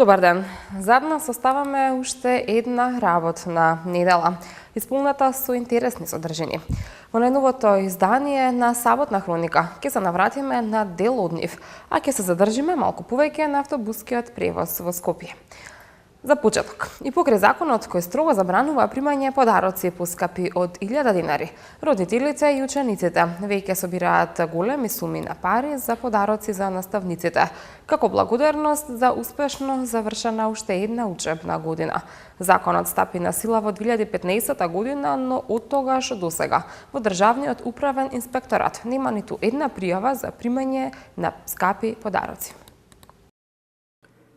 Добар ден. Зад нас оставаме уште една работна недела, исполната со интересни содржини. Во најновото издание на Саботна хроника ќе се навратиме на дел од нив, а ќе се задржиме малку повеќе на автобускиот превоз во Скопје. За почеток, и покрај законот кој строго забранува примање подароци поскапи од 1000 денари, родителите и учениците веќе собираат големи суми на пари за подароци за наставниците, како благодарност за успешно завршена уште една учебна година. Законот стапи на сила во 2015 година, но од тогаш до сега во Државниот управен инспекторат нема ниту една пријава за примање на скапи подароци.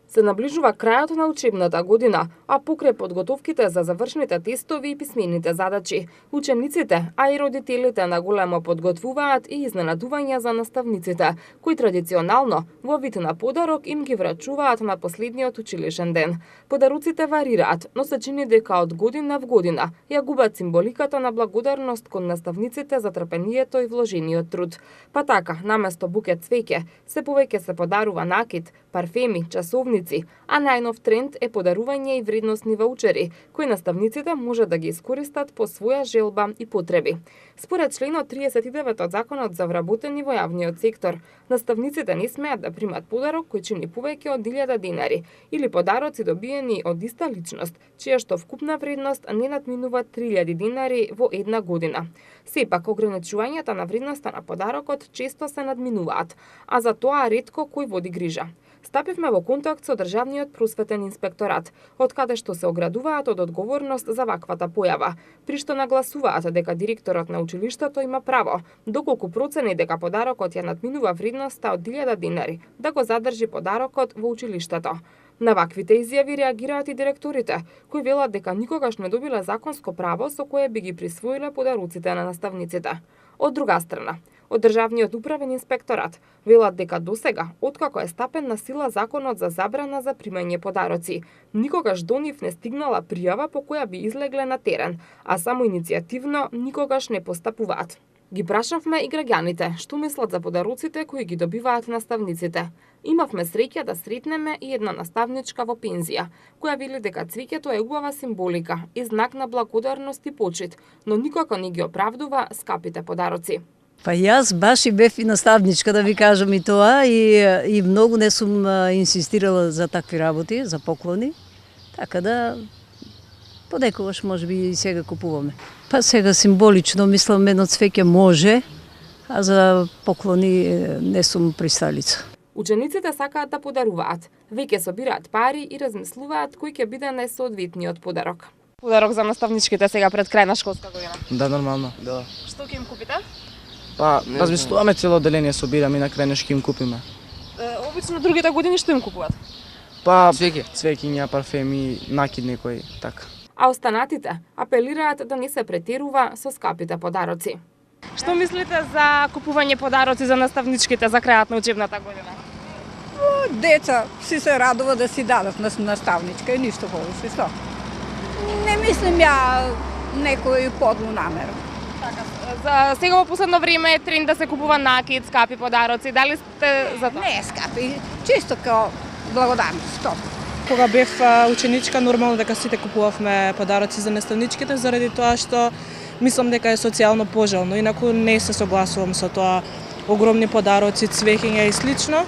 Се наближува крајот на учебната година, а покрај подготовките за завршните тестови и писмените задачи, учениците, а и родителите на големо подготвуваат и изненадувања за наставниците, кои традиционално во вид на подарок им ги врачуваат на последниот училишен ден. Подароците варираат, но се чини дека од година в година ја губат символиката на благодарност кон наставниците за трпението и вложениот труд. Па така, наместо букет цвеќе, се повеќе се подарува накид, парфеми, часовници, а најнов тренд е подарување и вредносни ваучери, кои наставниците може да ги искористат по своја желба и потреби. Според членот 39 од Законот за вработени во јавниот сектор, наставниците не смеат да примат подарок кој чини повеќе од 1000 денари или подароци добиени од иста личност, чија што вкупна вредност не надминува 3000 денари во една година. Сепак, ограничувањата на вредноста на подарокот често се надминуваат, а за тоа ретко кој води грижа. Стапивме во контакт со Државниот просветен инспекторат, од каде што се оградуваат од одговорност за ваквата појава, при што нагласуваат дека директорот на училиштето има право, доколку процени дека подарокот ја надминува вредноста од 1000 денари, да го задржи подарокот во училиштето. На ваквите изјави реагираат и директорите, кои велат дека никогаш не добиле законско право со кое би ги присвоиле подароците на наставниците. Од друга страна, од Државниот управен инспекторат велат дека досега, откако е стапен на сила законот за забрана за примање подароци, никогаш до нив не стигнала пријава по која би излегле на терен, а само иницијативно никогаш не постапуваат. Ги прашавме и граѓаните што мислат за подароците кои ги добиваат наставниците. Имавме среќа да сретнеме и една наставничка во пензија, која вели дека цвеќето е убава символика и знак на благодарност и почит, но никако не ги оправдува скапите подароци. Па јас баш и бев и наставничка, да ви кажам и тоа, и многу не сум инсистирала за такви работи, за поклони, така да подекогаш можеби и сега купуваме. Па сега символично мислам едно цвеќе може, а за поклони не сум присталица. Учениците сакаат да подаруваат, веќе собираат пари и размислуваат кој ќе биде најсоодветниот подарок. Подарок за наставничките сега пред крај на школска година. Да, нормално, да. Што ќе им купите? Па, размислуваме цело одделение, собираме и на крај нешто им купиме. Обично другите години што им купуваат? Па, цвеќиња, парфеми, накид некој, така. А останатите апелираат да не се претерува со скапите подароци. Што мислите за купување подароци за наставничките за крајот на учебната година? Деца си се радува да си дадат на наставничка и ништо повеќе, што? Не мислим ја некој подлу намер. Така, за сега во последно време е тренд да се купува накид, скапи подароци. Дали сте за тоа? Не скапи, чисто као благодарност, што? Кога бев ученичка, нормално дека сите купувавме подароци за наставничките, заради тоа што мислам дека е социјално пожелно, инаку не се согласувам со тоа огромни подароци, цвеќиња и слично.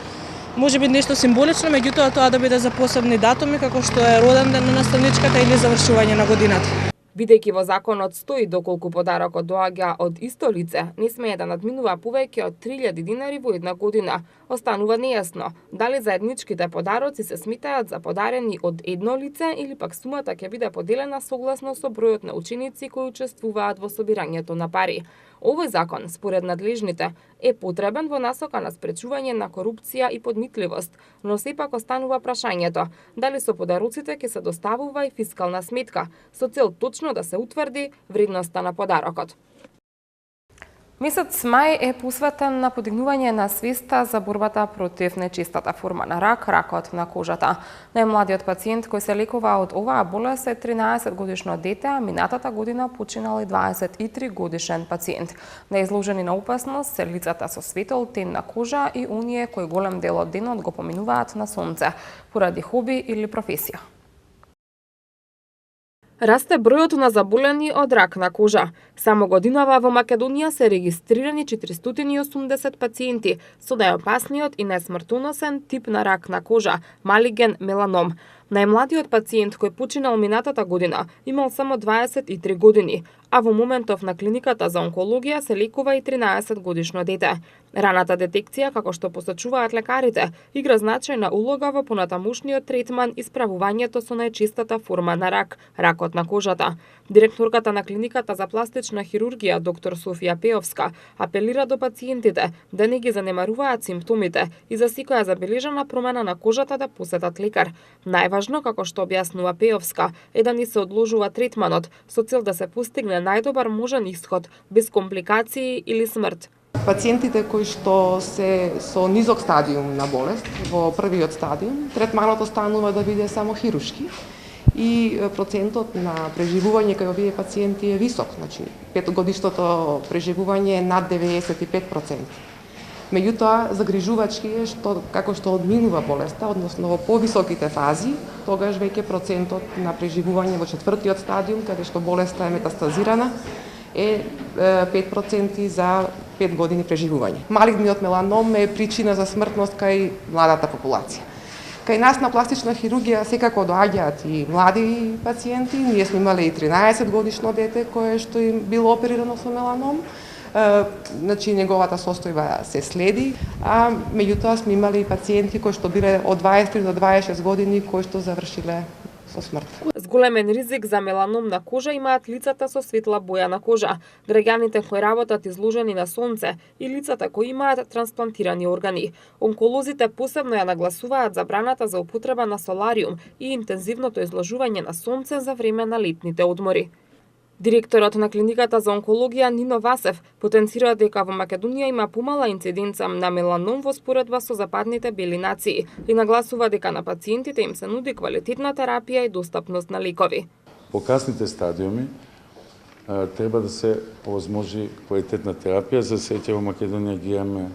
Може би нешто символично, меѓутоа тоа да биде за посебни датуми, како што е роден ден на наставничката или завршување на годината. Бидејќи во законот стои доколку подарокот доаѓа од исто лице, не смее да надминува повеќе од 3000 денари во една година. Останува нејасно дали заедничките подароци се сметаат за подарени од едно лице или пак сумата ќе биде поделена согласно со бројот на ученици кои учествуваат во собирањето на пари. Овој закон, според надлежните, е потребен во насока на спречување на корупција и подмитливост, но сепак останува прашањето дали со подароците ќе се доставува и фискална сметка, со цел точно да се утврди вредноста на подарокот. Месец мај е посветен на подигнување на свеста за борбата против нечистата форма на рак, ракот на кожата. Најмладиот пациент кој се лекува од оваа болест е 13-годишно дете, а минатата година починал и 23-годишен пациент. Најизложени на опасност се лицата со светол тен на кожа и оние кои голем дел од денот го поминуваат на сонце, поради хоби или професија. Расте бројот на заболени од рак на кожа. Само годинава во Македонија се регистрирани 480 пациенти со најопасниот и најсмртоносен тип на рак на кожа – малиген меланом. Најмладиот пациент кој починал минатата година имал само 23 години, а во моментов на клиниката за онкологија се лекува и 13-годишно дете. Раната детекција, како што посочуваат лекарите, игра значајна улога во понатамушниот третман и справувањето со најчистата форма на рак, ракот на кожата. Директорката на клиниката за пластична хирургија, доктор Софија Пеовска, апелира до пациентите да не ги занемаруваат симптомите и за секоја забележана промена на кожата да посетат лекар. Најважно, како што објаснува Пеовска, е да не се одложува третманот со цел да се постигне најдобар можен исход, без компликации или смрт. Пациентите кои што се со низок стадиум на болест, во првиот стадиум, третманот останува да биде само хируршки и процентот на преживување кај овие пациенти е висок, значи 5-годишното преживување е над 95%. Меѓутоа, загрижувачки е што како што одминува болеста, односно во повисоките фази, тогаш веќе процентот на преживување во 4-тиот стадиум, каде што болеста е метастазирана, е 5% за 5 години преживување. Малигниот меланом е причина за смртност кај младата популација. Кај нас на пластична хирургија секако доаѓаат и млади пациенти. Ние сме имале и 13-годишно дете кое што им било оперирано со меланом. Значи неговата состојба се следи, а меѓутоа сме имали и пациенти кои што биле од 23 до 26 години кои што завршиле со смрт. Зголемен ризик за меланом на кожа имаат лицата со светла боја на кожа, граѓаните кои работат изложени на сонце и лицата кои имаат трансплантирани органи. Онколозите посебно ја нагласуваат забраната за употреба на солариум и интензивното изложување на сонце за време на летните одмори. Директорот на клиниката за онкологија Нино Васев потенцира дека во Македонија има помала инциденца на меланом во споредба со западните бели нации и нагласува дека на пациентите им се нуди квалитетна терапија и достапност на лекови. По касните стадиуми треба да се овозможи квалитетна терапија. За среќа во Македонија ги имаме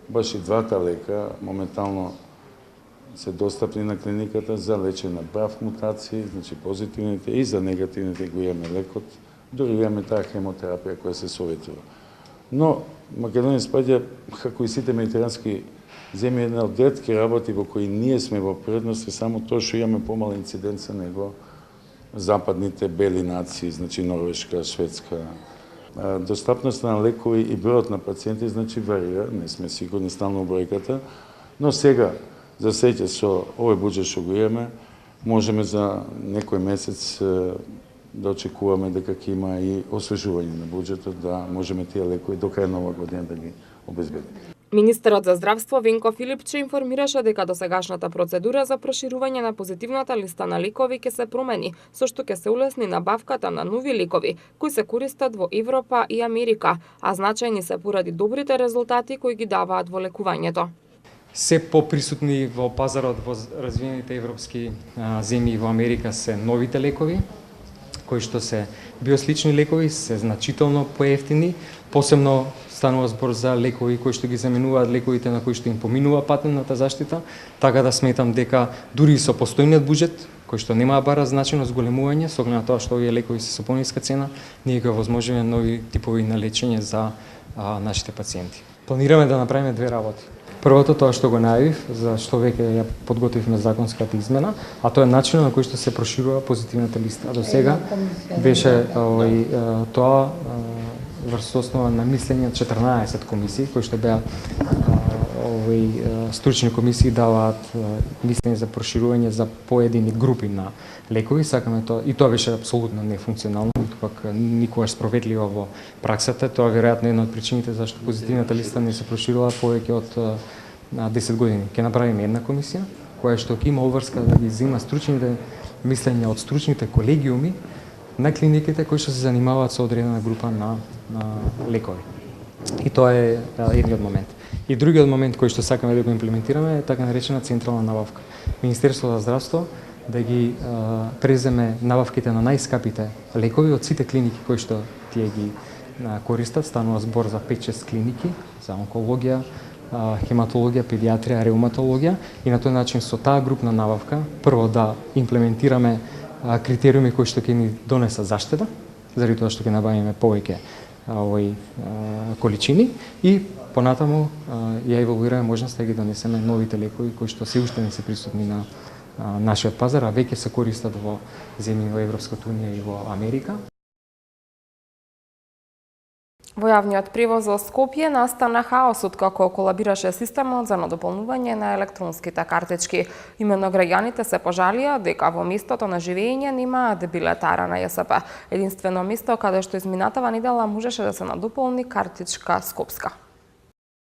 баш и двата лека моментално се достапни на клиниката за лечење на БРАФ мутации, значи позитивните и за негативните го имаме лекот, дури имаме таа хемотерапија која се советува. Но Македонија спаѓа, како и сите медитерански земји, една од ретки работи во кои ние сме во предност е само тоа што имаме помала инциденца него западните бели нации, значи Норвешка, Шведска. Достапноста на лекови и бројот на пациенти значи варира, не сме сигурни стално бројката, но сега за среќа со овој буџет што го имаме, можеме за некој месец да очекуваме дека ќе има и освежување на буџетот, да можеме тие лекови до крај на оваа година да ги обезбедиме. Министерот за здравство Венко Филипче информираше дека досегашната процедура за проширување на позитивната листа на лекови ќе се промени, со што ќе се улесни набавката на нови лекови кои се користат во Европа и Америка, а значајни се поради добрите резултати кои ги даваат во лекувањето. Се поприсутни во пазарот во развиените европски земји во Америка се новите лекови, кои што се биослични лекови, се значително поевтини, посебно станува збор за лекови кои што ги заменуваат лековите на кои што им поминува патентната заштита, така да сметам дека дури и со постојниот буџет, кој што нема бара значајно зголемување, со оглед на тоа што овие лекови се со пониска цена, ние ќе овозможиме нови типови на лечење за нашите пациенти. Планираме да направиме две работи. Првото тоа што го најавив, за што веќе ја подготвивме законската измена, а тоа е начинот на кој што се проширува позитивната листа. До сега беше тоа врз основа на мислење 14 комисии кои што беа стручни комисии даваат мислење за проширување за поедини групи на лекови. Сакаме тоа и тоа беше апсолутно нефункционално, пак никогаш справедливо во праксата. Тоа веројатно е една од причините зашто позитивната листа не се проширила повеќе од 10 години. Ќе направиме една комисија која што ќе има обврска да ги зема стручните мислења од стручните колегиуми на клиниките кои што се занимаваат со одредена група на лекови. И тоа е едниот момент. И другиот момент кој што сакаме да го имплементираме е така наречена централна набавка. Министерството за здравство да ги преземе набавките на најскапите лекови од сите клиники кои што тие ги користат. Станува збор за 5-6 клиники за онкологија, хематологија, педиатрија, реуматологија и на тој начин со таа групна набавка прво да имплементираме критериуми кои што ќе ни донесат заштеда, заради тоа што ќе набавиме повеќе количини и понатаму ја еволуираме можност да ги донесеме новите лекови кои што се уште не се присутни на нашиот пазар, а веќе се користат во земји во Европската унија и во Америка. Во јавниот превоз во Скопје настана хаос откако колабираше системот за надополнување на електронските картички. Именно граѓаните се пожалија дека во местото на живење немаат билетара на ЈСП. Единствено место каде што изминатава недела можеше да се надополни картичка Скопска.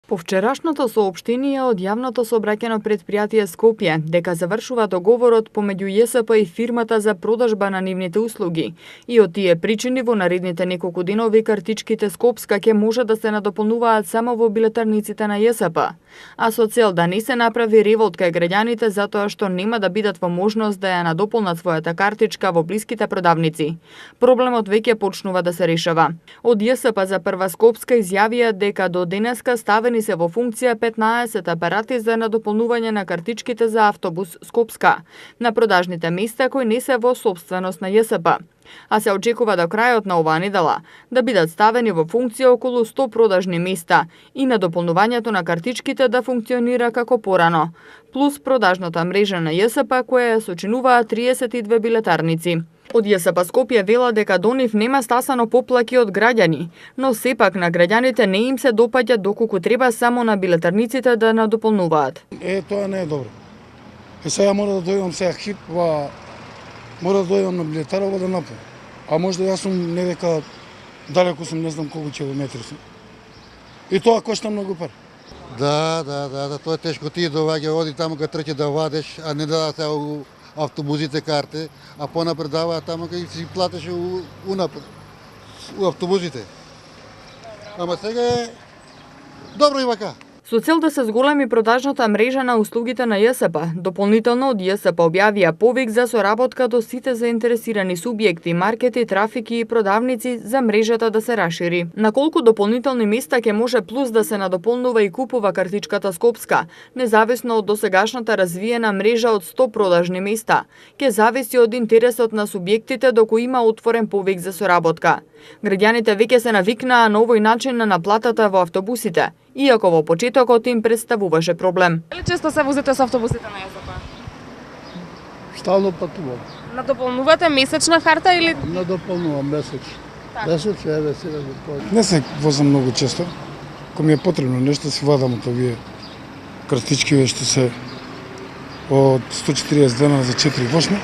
По вчерашното соопштение од јавното сообраќајно претпријатие Скопје дека завршува договорот помеѓу ЈСП и фирмата за продажба на нивните услуги и од тие причини во наредните неколку денови картичките Скопска ќе може да се надополнуваат само во билетарниците на ЈСП, а со цел да не се направи револт кај граѓаните затоа што нема да бидат во можност да ја надополнат својата картичка во блиските продавници. Проблемот веќе почнува да се решава. Од ЈСП за прва Скопска изјавија дека до денеска ставени се во функција 15 апарати за надополнување на картичките за автобус Скопска на продажните места кои не се во сопственост на ЈСП. А се очекува до крајот на оваа недела да бидат ставени во функција околу 100 продажни места и надополнувањето на картичките да функционира како порано, плюс продажната мрежа на ЈСП која ја сочинуваат 32 билетарници. Од ЈСП Скопје вела дека до нив нема стасано поплаки од граѓани, но сепак на граѓаните не им се допаѓа доколку треба само на билетарниците да надополнуваат. Тоа не е добро. Сега мора да дојдам сега хип, мора да дојдам на билетарова да наполнам. А може да јас сум не дека далеку сум, не знам колку километри сум. И тоа кошта многу пари. Да, тоа е тешко. Ти доваѓа, оди таму кај трче да вадеш, а не да се автобусите карте, а понапред даваат таму кај си платеше унапред у автобусите. Ама сега е добро и вака. Со цел да се зголеми продажната мрежа на услугите на ЈСП, дополнително од ЈСП објавија повик за соработка до сите заинтересирани субјекти, маркети, трафики и продавници за мрежата да се расшири. На колку дополнителни места ќе може плюс да се надополнува и купува картичката Скопска, независно од досегашната развиена мрежа од 100 продажни места, ќе зависи од интересот на субјектите доколку има отворен повик за соработка. Граѓаните веќе се навикнаа на овој начин на наплатата во автобусите, иако во почетокот им представуваше проблем. Дали често се возите со автобусите на ЈСП? Стално патувам. Надополнувате месечна карта или Надополнувам месечно. Месечно е сега не се возам многу често. Ако ми е потребно нешто си вадам од овие картички што се од 140 дена за 4 години.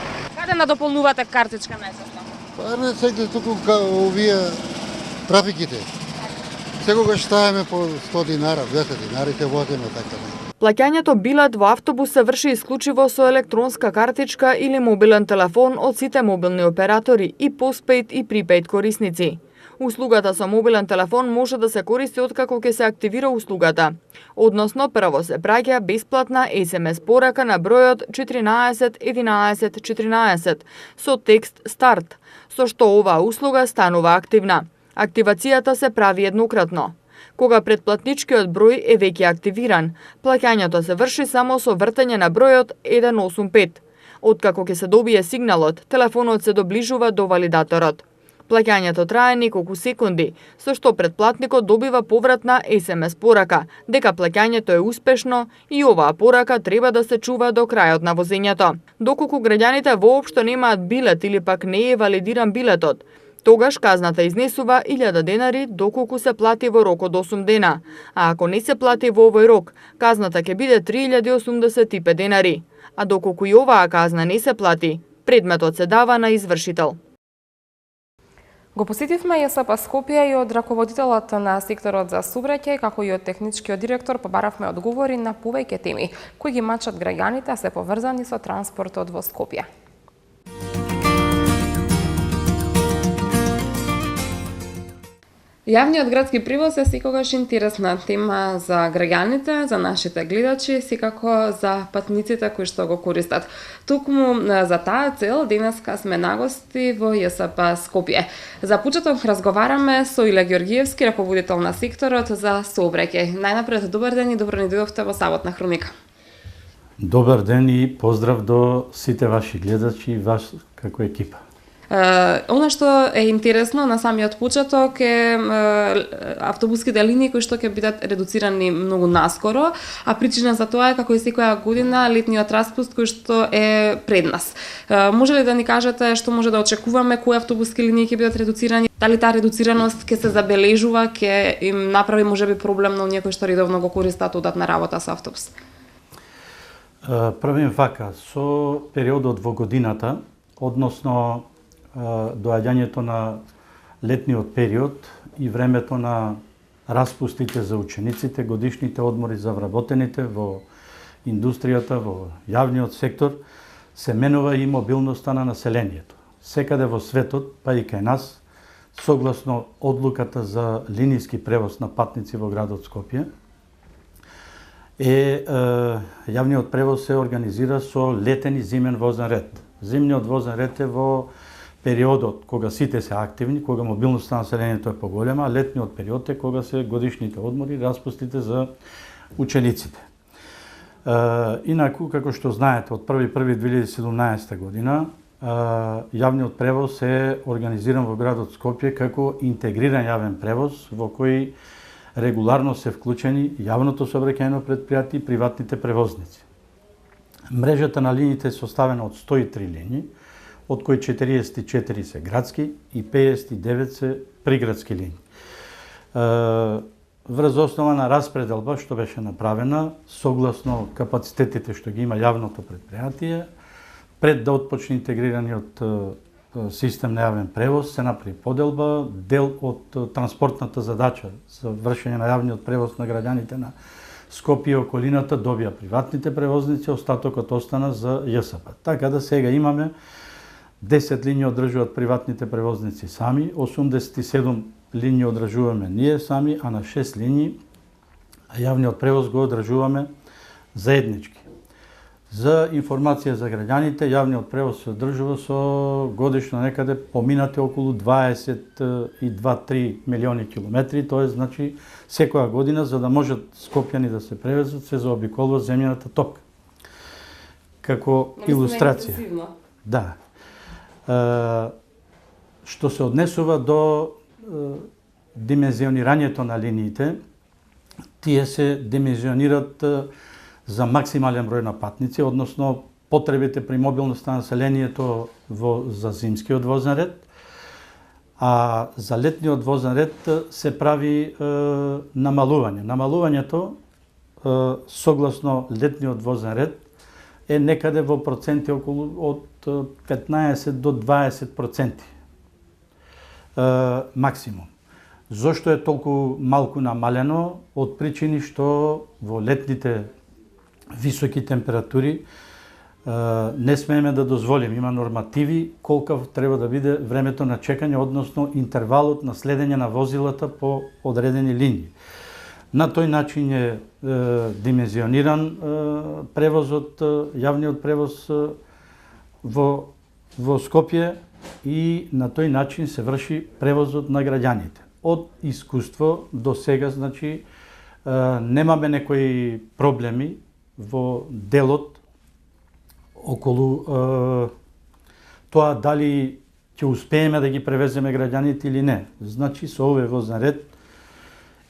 каде надополнувате картичка на ЈСП? Па не сега туку овие трафиките. Секогаш ставаме по 100 динара, 200 динари те возиме така. Плаќањето билет во автобус се врши исклучиво со електронска картичка или мобилен телефон од сите мобилни оператори и постпейд и припейд корисници. Услугата со мобилен телефон може да се користи откако ќе се активира услугата. Односно, прво се праќа бесплатна SMS порака на бројот 14 11 14 со текст старт, со што оваа услуга станува активна. Активацијата се прави еднократно. Кога претплатничкиот број е веќе активиран, плаќањето се врши само со вртење на бројот 185. Откако ќе се добие сигналот, телефонот се доближува до валидаторот. Плаќањето трае неколку секунди, со што претплатникот добива повратна SMS порака дека плаќањето е успешно и оваа порака треба да се чува до крајот на возењето. Доколку граѓаните воопшто немаат билет или пак не е валидиран билетот, тогаш казната изнесува 1000 денари доколку се плати во рок од 8 дена, а ако не се плати во овој рок, казната ќе биде 3085 денари. А доколку и оваа казна не се плати, предметот се дава на извршител. Го посетивме ЈСП Скопје и од раководителот на секторот за сообраќај, како и од техничкиот директор побаравме одговори на повеќе теми кои ги мачат граѓаните, а се поврзани со транспортот во Скопје. Јавниот градски превоз е секогаш интересна тема за граѓаните, за нашите гледачи, секако за патниците кои што го користат. Токму за таа цел денеска сме нагости во ЈСП Скопје. За почеток разговараме со Иле Георгиевски, раководител на секторот за сообраќај. Најнапред добар ден и добро ни дојдовте во Саботна хроника. Добар ден и поздрав до сите ваши гледачи и вас како екипа. Она што е интересно на самиот почеток е автобуските линии кои што ќе бидат редуцирани многу наскоро, а причина за тоа е како и секоја година летниот распуст кој што е пред нас. Може ли да ни кажете што може да очекуваме, кои автобуски линии ќе бидат редуцирани? Дали таа редуцираност ќе се забележува, ќе им направи можеби проблем на оние кои што редовно го користат одат на работа со автобус? Правим вака, со периодот во годината, односно доаѓањето на летниот период и времето на распустите за учениците, годишните одмори за вработените во индустријата, во јавниот сектор, се менува и мобилноста на населението. Секаде во светот, па и кај нас, согласно одлуката за линијски превоз на патници во градот Скопје, јавниот превоз се организира со летен и зимен возен ред. Зимниот возен ред е во периодот кога сите се активни, кога мобилноста на населението е поголема, а летниот период е кога се годишните одмори, распустите за учениците. Инаку, како што знаете, од 1.1.2017 година, јавниот превоз е организиран во градот Скопје како интегриран јавен превоз, во кој регуларно се вклучени јавното сообраќајно предпријатие и приватните превозници. Мрежата на линиите е составена од 103 линии, од кои 44 се градски и 59 се приградски линии. Врз основа на распределба што беше направена, согласно капацитетите што ги има јавното предпријатие, пред да отпочне интегрираниот систем на јавен превоз, се направи поделба, дел од транспортната задача за вршење на јавниот превоз на граѓаните на Скопје и околината добија приватните превозници, остатокот остана за ЈСП. Така да сега имаме 10 линии одржуваат приватните превозници сами, 87 линии одржуваме ние сами, а на 6 линии јавниот превоз го одржуваме заеднички. За информација за граѓаните, јавниот превоз се одржува со годишно некаде поминати околу 22-3 милиони километри, тоа е значи секоја година за да можат скопјани да се превезат, се заобиколува земјаната топка. Како илустрација. Да. Што се однесува до димензионирањето на линиите, тие се димензионират за максимален број на патници, односно потребите при мобилноста на населението за зимскиот возен ред, а за летниот возен ред се прави намалување. Намалувањето, согласно летниот возен ред, е некаде во проценти околу од 15 до 20% максимум. Зошто е толку малку намалено? Од причини што во летните високи температури не смееме да дозволиме. Има нормативи колкав треба да биде времето на чекање, односно интервалот на следење на возилата по одредени линии. На тој начин е димензиониран превозот, јавниот превоз во Скопје и на тој начин се врши превозот на граѓаните. Од искуство до сега, значи, немаме некои проблеми во делот околу тоа дали ќе успееме да ги превеземе граѓаните или не. Значи, со овој возен ред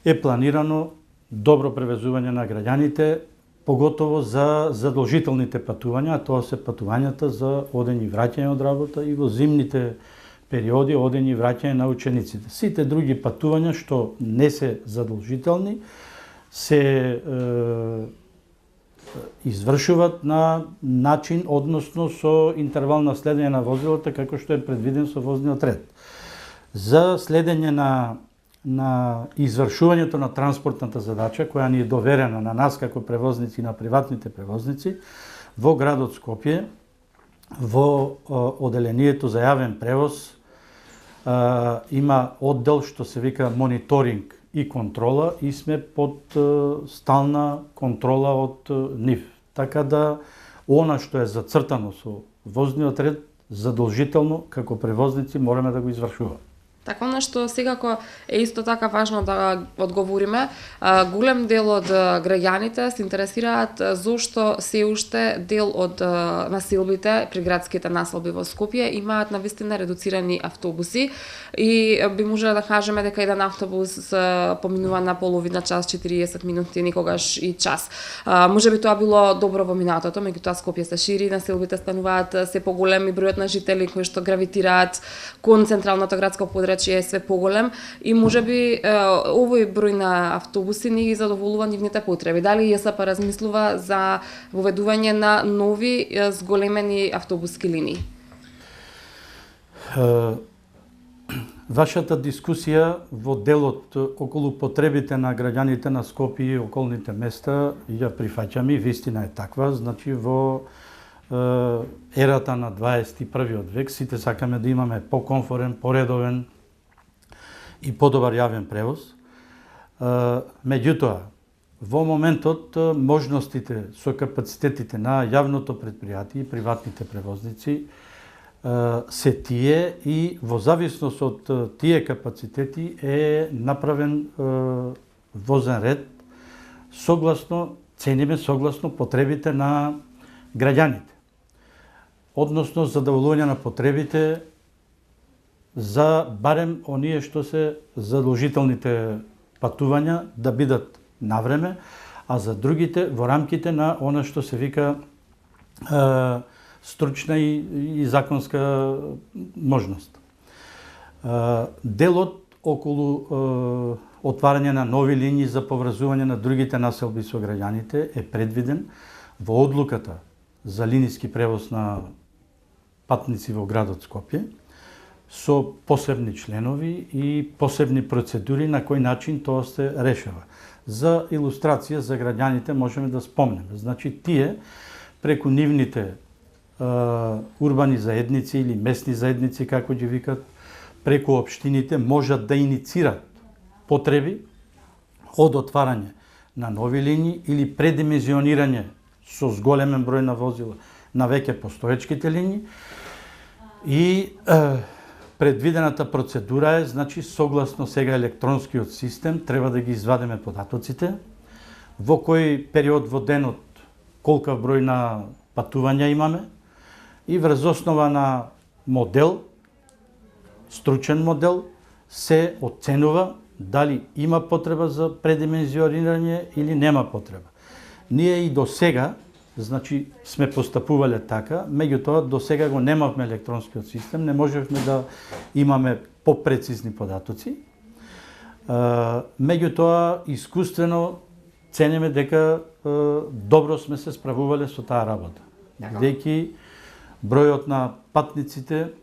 е планирано добро превезување на граѓаните, поготово за задолжителните патувања, а тоа се патувањата за одење и враќање од работа и во зимните периоди одење и враќање на учениците. Сите други патувања што не се задолжителни се извршуваат на начин, односно со интервал на следење на возилата, како што е предвиден со возниот ред. За следење на извршувањето на транспортната задача, која ни е доверена на нас како превозници и на приватните превозници, во градот Скопје, во оделението за јавен превоз, има оддел што се вика мониторинг и контрола и сме под стална контрола од нив. Така да она што е зацртано со возниот ред, задолжително како превозници мораме да го извршуваме. Така нешто секако е исто така важно да одговориме. Голем дел од граѓаните се интересираат зошто се уште дел од населбите при градските населби во Скопје имаат навистина редуцирани автобуси и би можеле да кажеме дека еден автобус поминува на половина час, 40 минути, никогаш и час. Можеби тоа било добро во минатото, меѓутоа Скопје се шири, населбите стануваат се поголеми, бројот на жители кои што гравитираат кон централното градско подрачје е све поголем и можеби овој број на автобуси не ги задоволува нивните потреби. Дали ЈСП размислува за воведување на нови зголемени автобуски линии? Вашата дискусија во делот околу потребите на граѓаните на Скопје и околните места ја прифаќам и вистина е таква, значи во ерата на 21. век сите сакаме да имаме покомфорен, поредовен и подобар јавен превоз. Меѓутоа, во моментот можностите со капацитетите на јавното претпријатие и приватните превозници се тие и во зависност од тие капацитети е направен возен ред согласно цениме, согласно потребите на граѓаните. Односно задоволување на потребите за барем оние што се задолжителните патувања да бидат навреме, а за другите во рамките на она што се вика стручна и законска можност. Делот околу отварање на нови линии за поврзување на другите населби со граѓаните е предвиден во одлуката за линиски превоз на патници во градот Скопје со посебни членови и посебни процедури на кој начин тоа се решава. За илустрација за граѓаните можеме да спомнеме. Значи тие преку нивните урбани заедници или местни заедници како ги викат, преку општините можат да иницират потреби од отварање на нови линии или предимenzionирање со зголемен број на возила на веќе постоечките линии и предвидената процедура е, значи, согласно сега електронскиот систем, треба да ги извадиме податоците, во кој период во денот колкав број на патувања имаме и врз основа на модел, стручен модел, се оценува дали има потреба за предимenzionирање или нема потреба. Ние и до сега, значи, сме постапувале така, меѓутоа до сега го немавме електронскиот систем, не можевме да имаме попрецизни податоци. Меѓутоа, искуствено цениме дека добро сме се справувале со таа работа. Бидејќи бројот на патниците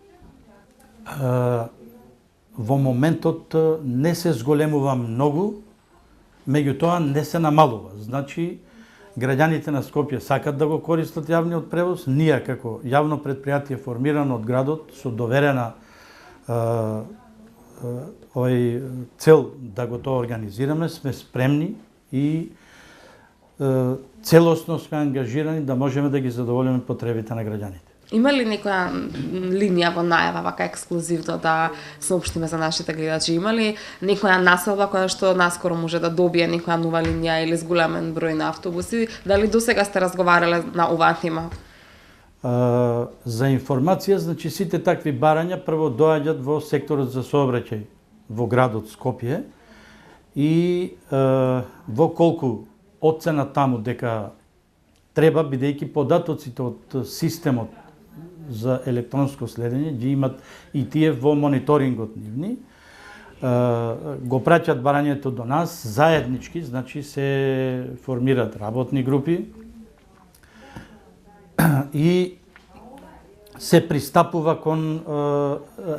во моментот не се зголемува многу, меѓутоа не се намалува. Значи, граѓаните на Скопје сакат да го користат јавниот превоз, ние како јавно претпријатие формирано од градот со доверена цел да го тоа организираме, сме спремни и целосно сме ангажирани да можеме да ги задоволиме потребите на граѓаните. Има ли некоја линија во најава, вака ексклузивно да соопштиме за нашите гледачи? Има ли некоја населба која што наскоро може да добие некоја нова линија или зголемен број на автобуси? Дали досега сте разговарале на оваа тема? За информација, значи сите такви барања прво доаѓаат во секторот за сообраќај во градот Скопје и во колку оцена таму дека треба, бидејќи податоците од системот за електронско следење ги имат и тие во мониторингот нивни, го праќат барањето до нас заеднички, значи се формираат работни групи и се пристапува кон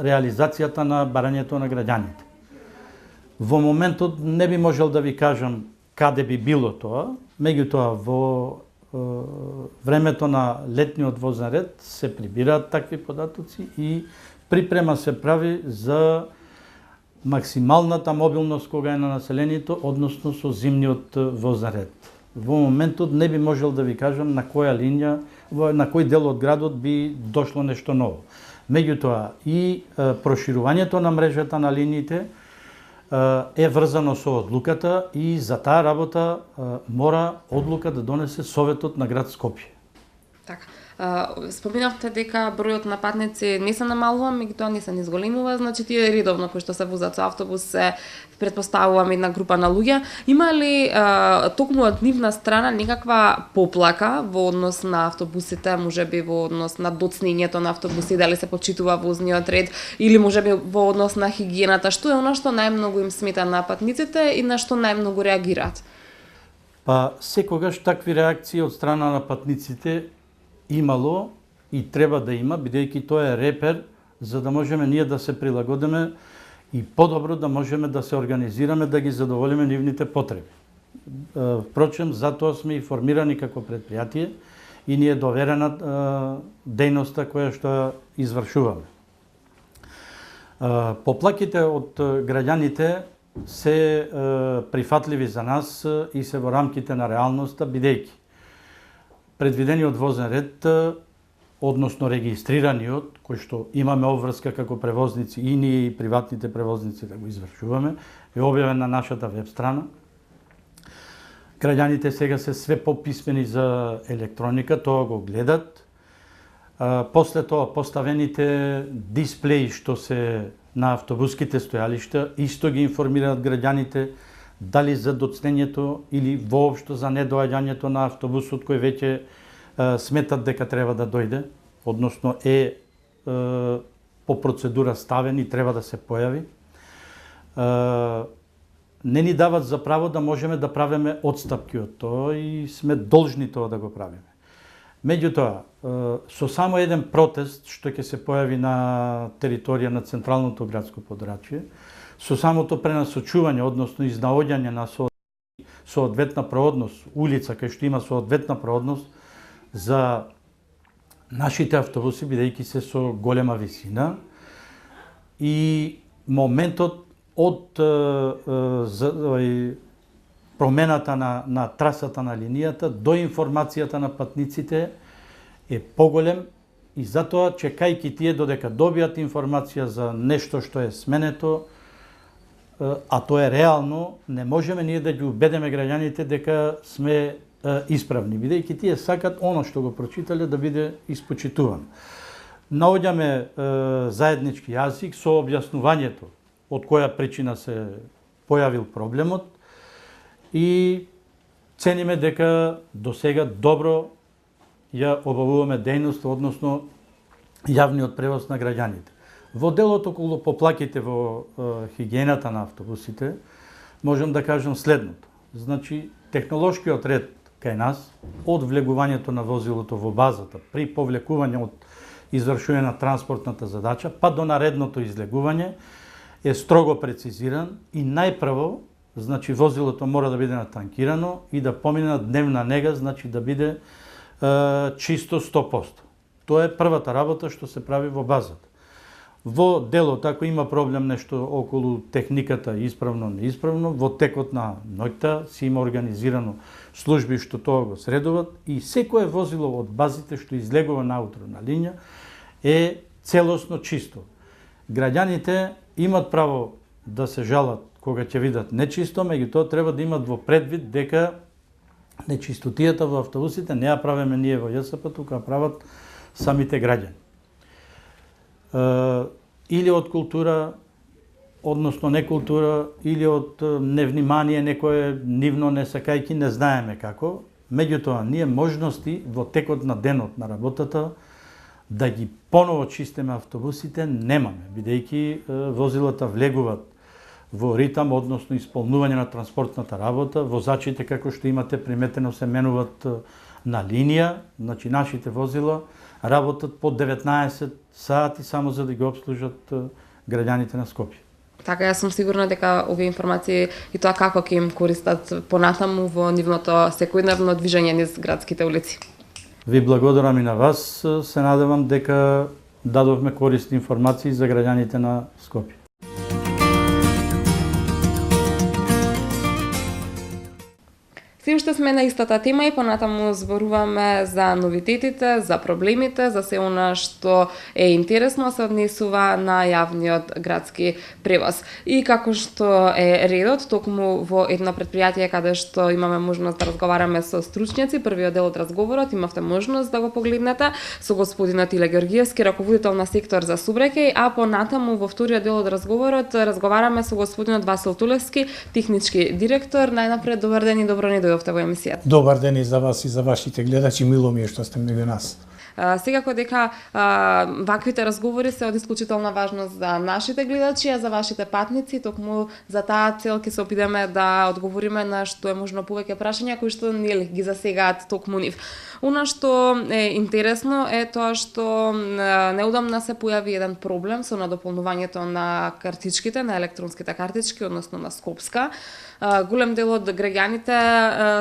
реализацијата на барањето на граѓаните. Во моментот не би можел да ви кажам каде би било тоа, меѓутоа во времето на летниот возен ред се прибираат такви податоци и припрема се прави за максималната мобилност кога е на населението, односно со зимниот возен ред. Во моментот не би можел да ви кажам на која линија, на кој дел од градот би дошло нешто ново. Меѓутоа и проширувањето на мрежата на линиите е врзано со одлуката и за таа работа мора одлука да донесе Советот на град Скопје. Така. Споминавте дека бројот на патници не се намалува, меѓутоа не се низголемува, значи тие редовно кои што се возат со автобус се претпоставувам една група на луѓе. Има ли токму од нивна страна некаква поплака во однос на автобусите, можеби во однос на доцнењето на автобуси, дали се почитува возниот ред или можеби во однос на хигиената? Што е она што најмногу им смета на патниците и на што најмногу реагираат? Па секогаш такви реакции од страна на патниците имало и треба да има, бидејќи тоа е репер за да можеме ние да се прилагодиме и подобро да можеме да се организираме да ги задоволиме нивните потреби. Впрочем, затоа сме и формирани како предпријатие и ни е доверена дејноста која што извршуваме. Поплаките од граѓаните се прифатливи за нас и се во рамките на реалноста, бидејќи предвидениот возен ред, односно регистрираниот, кој што имаме обврска како превозници и ние и приватните превозници да го извршуваме, е објавен на нашата веб страна. Граѓаните сега се све пописмени за електроника, тоа го гледат. После тоа поставените дисплеи што се на автобуските стојалишта исто ги информираат граѓаните дали за доцнењето или воопшто за недоаѓањето на автобусот кој веќе сметат дека треба да дојде, односно е по процедура ставен и треба да се појави. Не ни дават за право да можеме да правиме отстапки од тоа и сме должни тоа да го правиме. Меѓутоа, со само еден протест што ќе се појави на територија на централното градско подрачје, со самото пренасочување, односно изнаоѓање на соодветна проводност, улица кај што има соодветна проводност за нашите автобуси, бидејќи се со голема висина, и моментот од промената на трасата на линијата до информацијата на патниците е поголем и затоа чекајќи тие додека добијат информација за нешто што е сменето, а тоа е реално, не можеме ние да ги убедеме граѓаните дека сме исправни, бидејќи тие сакат оно што го прочитале да биде испочитувано. Наоѓаме заеднички јазик со објаснувањето од која причина се појавил проблемот и цениме дека до сега добро ја обавуваме дејност, односно јавниот превоз на граѓаните. Во делот околу поплаките во хигиената на автобусите, можам да кажам следното. Значи, технолошкиот ред кај нас, од влегувањето на возилото во базата, при повлекување од извршување на транспортната задача, па до наредното излегување, е строго прецизиран и најпрво, значи, возилото мора да биде натанкирано и да помине на дневна нега, значи да биде чисто 100%. Тоа е првата работа што се прави во базата. Во делот, ако има проблем нешто околу техниката, исправно, неисправно, во текот на ноќта си има организирано служби што тоа го средуваат и секое возило од базите што излегува наутро на линија е целосно чисто. Граѓаните имат право да се жалат кога ќе видат нечисто, меѓутоа треба да имат во предвид дека нечистотијата во автобусите не ја правиме ние во ЈСП, тука прават самите граѓани. Или од култура, односно некултура, или од невнимание, некое нивно несакајки, не знаеме како. Меѓутоа, ние можности во текот на денот на работата да ги поново чистиме автобусите немаме, бидејќи возилата влегуваат во ритам, односно исполнување на транспортната работа. Возачите, како што имате приметено, се менуваат на линија, значи нашите возила работат по 19 сати само за да ги обслужат граѓаните на Скопје. Така, јас сум сигурна дека овие информации и тоа како ќе им користат понатаму во нивното секојдневно движење низ градските улици. Ви благодарам и на вас. Се надевам дека дадовме корисни информации за граѓаните на Скопје. Се уште сме на истата тема и понатаму зборуваме за новитетите, за проблемите, за се она што е интересно се однесува на јавниот градски превоз. И како што е редот, токму во едно предпријатие каде што имаме можност да разговараме со стручњаци, првиот дел од разговорот имавте можност да го погледнете со господинот Иле Георгиевски, раководител на сектор за сообраќај, а понатаму во вториот дел од разговорот разговараме со господинот Васил Тулевски, технички директор. Најнапред добар ден и добро не дојдовте во емисијата. Добар ден и за вас и за вашите гледачи, мило ми е што сте меѓу нас. Секако дека ваквите разговори се од исклучителна важност за нашите гледачи, а за вашите патници, токму за таа цел ќе се опитаме да одговориме на што е можно повеќе прашања кои што нели ги засегаат токму нив. Она што е интересно е тоа што неудамна се појави еден проблем со надополнувањето на картичките, на електронските картички, односно на Скопска. Голем дел од граѓаните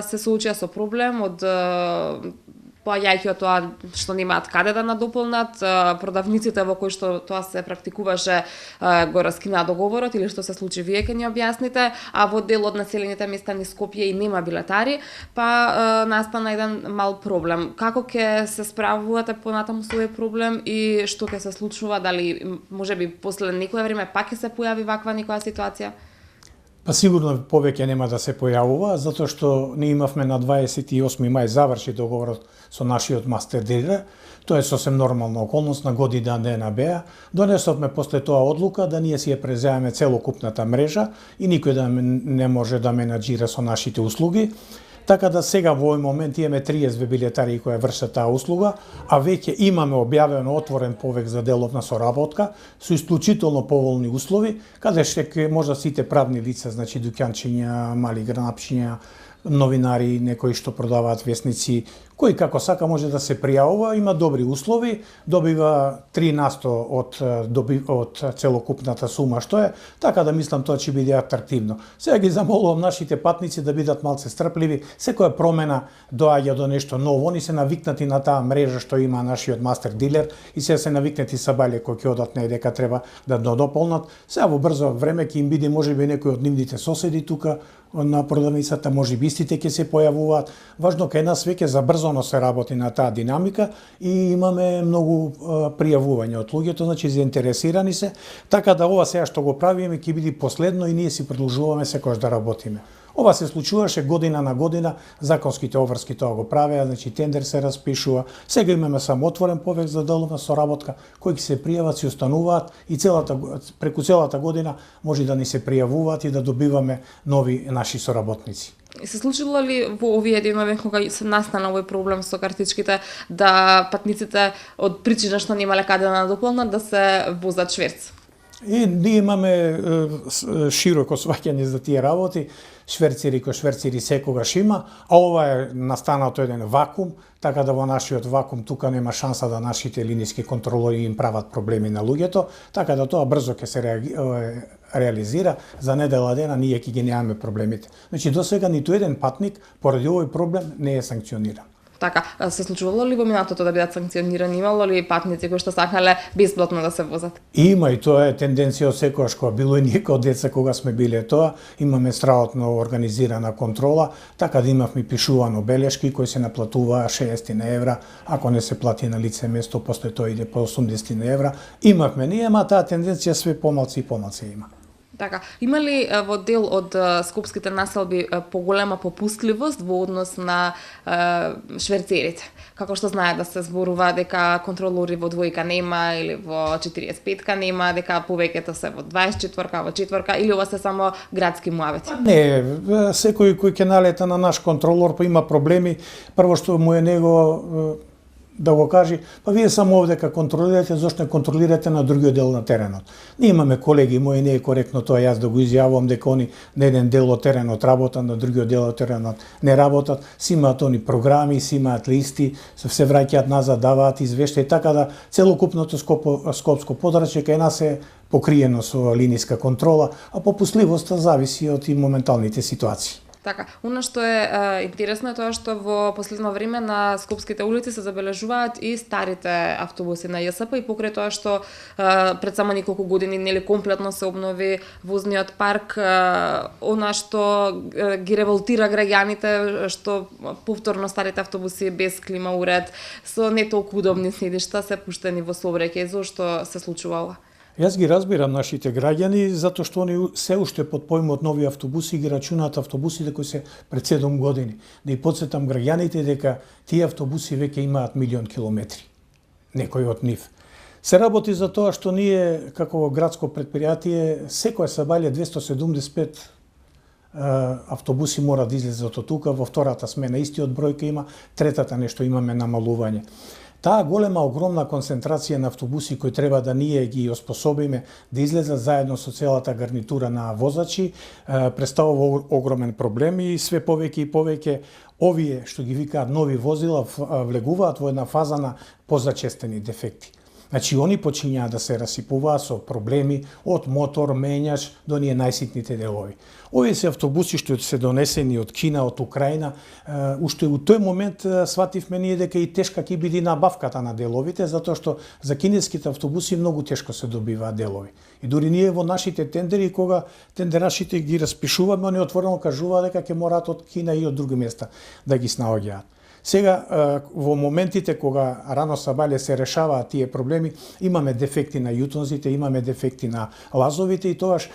се соочија со проблем од поаѓајќи од тоа што немаат каде да надополнат, продавниците во кои што тоа се практикуваше го раскинаа договорот или што се случи вие ќе ни објасните, а во дел од населените места низ Скопје и нема билетари, па настана еден мал проблем. Како ќе се справувате понатаму со овој проблем и што ќе се случува, дали можеби после некое време пак ќе се појави ваква некоја ситуација? Па сигурно повеќе нема да се појавува, затоа што ние имавме на 28 мај заврши договорот со нашиот мастер дилер. Тоа е сосем нормална околност, на година дена беа. Донесовме после тоа одлука да ние си ја преземеме целокупната мрежа и никој да не може да менаџира со нашите услуги. Така да сега во овој момент имаме 30 билетари кои вршат таа услуга, а веќе имаме објавено отворен повек за деловна соработка со исклучително поволни услови, каде што може сите правни лица, значи дуќанчиња, мали гранапчиња, новинари, некои што продаваат весници, кој како сака може да се пријавува, има добри услови, добива 3% од целокупната сума што е, така да мислам тоа ќе биде атрактивно. Сега ги замолувам нашите патници да бидат малце стрпливи, секоја промена доаѓа до нешто ново, они се навикнати на таа мрежа што има нашиот мастер дилер и сега се навикнати сабале кои ќе одат не дека треба да дополнат. Сега во брзо време ќе им биде можеби некои од нивните соседи тука на продавницата, можеби истите ќе се појавуваат. Важно кај нас веќе забрзано се работи на таа динамика и имаме многу пријавувања од луѓето, значи заинтересирани се, така да ова сега што го правиме ќе биде последно и ние си продолжуваме секогаш да работиме. Ова се случуваше година на година, законските обврски тоа го правеа, значи тендер се распишува. Сега имаме само отворен повек за деловна соработка, кои ќе се пријават, се остануваат и преку целата година може да ни се пријавуваат и да добиваме нови наши соработници. Се случило ли во овие денови кога се настана овој проблем со картичките да патниците од причина што немале каде да надополнат да се возат шверц? И ние имаме широко сваќање за тие работи, шверцери секогаш има, а ова е настанато еден вакуум, така да во нашиот вакуум тука нема шанса да нашите линиски контролори им прават проблеми на луѓето, така да тоа брзо ќе се реализира, за недела дена ние ќе ги немаме проблемите. Значи до сега ниту еден патник поради овој проблем не е санкциониран. Така, се случувало ли во минатото да бидат санкционирани? Имало ли патници кои што сакале бесплатно да се возат? Има и тоа е тенденција од секогаш кога било и ние кога деца кога сме биле тоа, имаме страотно организирана контрола, така да имавме пишувано белешки кои се наплатуваа 60 евра, ако не се плати на лице место, после тоа иде по 80 евра. Имавме ние, ама таа тенденција све помалци и помалци има. Така, има ли во дел од скопските населби поголема попустливост во однос на шверцерите? Како што знае да се зборува дека контролори во двојка нема или во 45-ка нема, дека повеќето се во 24-ка, во 4-ка или ова се само градски муавети? Не, секој кој ќе налета на наш контролор па има проблеми, прво што му е него да го кажи, па вие само овдека контролирате, зошто не контролирате на другиот дел на теренот. Ние имаме колеги мои, не е коректно тоа јас да го изјавувам дека они на еден дел од теренот работат, на другиот дел од теренот не работат, си имаат они програми, си имаат листи, се враќаат назад, даваат извештаи, така да целокупното скопско подрачје кај нас е покриено со линиска контрола, а попустливоста зависи од и моменталните ситуации. Така, она што е интересно е тоа што во последно време на скопските улици се забележуваат и старите автобуси на ЈСП и покрај тоа што пред само неколку години нели комплетно се обнови возниот парк, она што ги револтира граѓаните, што повторно старите автобуси без клима уред, со не толку удобни седишта се пуштени во сообраќај. Зошто се случува ова? Јас ги разбирам нашите граѓани, затоа што они се уште под поимот нови автобуси ги рачунаат автобусите кои се пред 7 години. Да и подсетам граѓаните дека тие автобуси веќе имаат 1.000.000 километри. Некој од нив. Се работи за тоа што ние, како градско предпријатие, секоја сабајле 275 автобуси мора да излезат од тука, во втората смена истиот бројка има, третата нешто имаме намалување. Таа голема, огромна концентрација на автобуси кои треба да ние ги оспособиме да излезат заедно со целата гарнитура на возачи, представува огромен проблем и све повеќе и повеќе овие што ги викаат нови возила влегуваат во една фаза на позачестени дефекти. Значи, они почињаат да се расипуваат со проблеми од мотор, менјач до ние најситните делови. Овие се автобуси што се донесени од Кина, од Украина, уште у тој момент свативме ние дека и тешка ќе биде набавката на деловите, затоа што за кинеските автобуси многу тешко се добиваат делови. И дури ние во нашите тендери, кога тендерашите ги распишуваме, они отворено кажуваат дека ќе мораат од Кина и од други места да ги снаоѓаат. Сега, во моментите кога рано сабајле се решаваат тие проблеми, имаме дефекти на јутонзите, имаме дефекти на лазовите и тоаш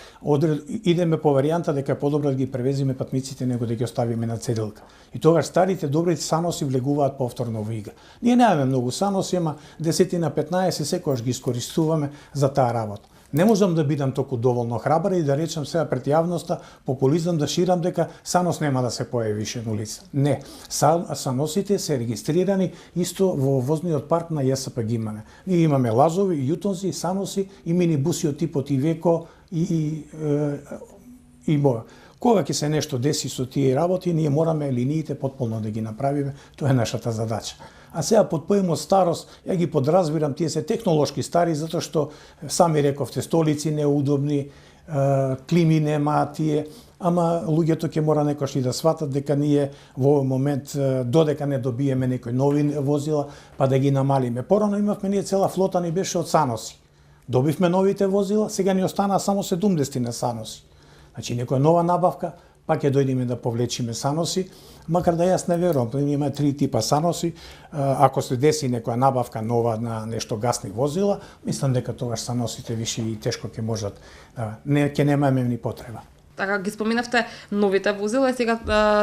идеме по варијанта дека подобро да ги превезиме патниците него да ги оставиме на цедилка. И тогаш старите добрите саноси влегуваат повторно во ига. Ние немаме многу саноси, ама 10-15 секогаш ги искористуваме за таа работа. Не можам да бидам толку доволно храбар и да речам сега пред јавноста популизам да ширам дека санос нема да се појави више на улица. Не, саносите се регистрирани исто во возниот парк на ЈСП ги имаме. Ние имаме лазови, јутонзи, саноси и минибуси од типот Ивеко и Боја. Кога ќе се нешто деси со тие работи, ние мораме линиите потполно да ги направиме, тоа е нашата задача. А сега под поимот старост, ја ги подразбирам, тие се технолошки стари, затоа што сами рековте, столици неудобни, клими нема тие, ама луѓето ќе мора некош и да сватат дека ние во овој момент додека не добиеме некои нови возила, па да ги намалиме. Порано имавме ние цела флота ни беше од саноси. Добивме новите возила, сега ни останаа само 70 на саноси. Значи некоја нова набавка, па ќе дојдеме да повлечиме саноси, макар да јас не верувам, има 3 типа саноси, ако се деси некоја набавка нова на нешто гасни возила, мислам дека тогаш саносите више и тешко ќе можат, ќе немаме ни потреба. Така, ги споминавте новите возила и сега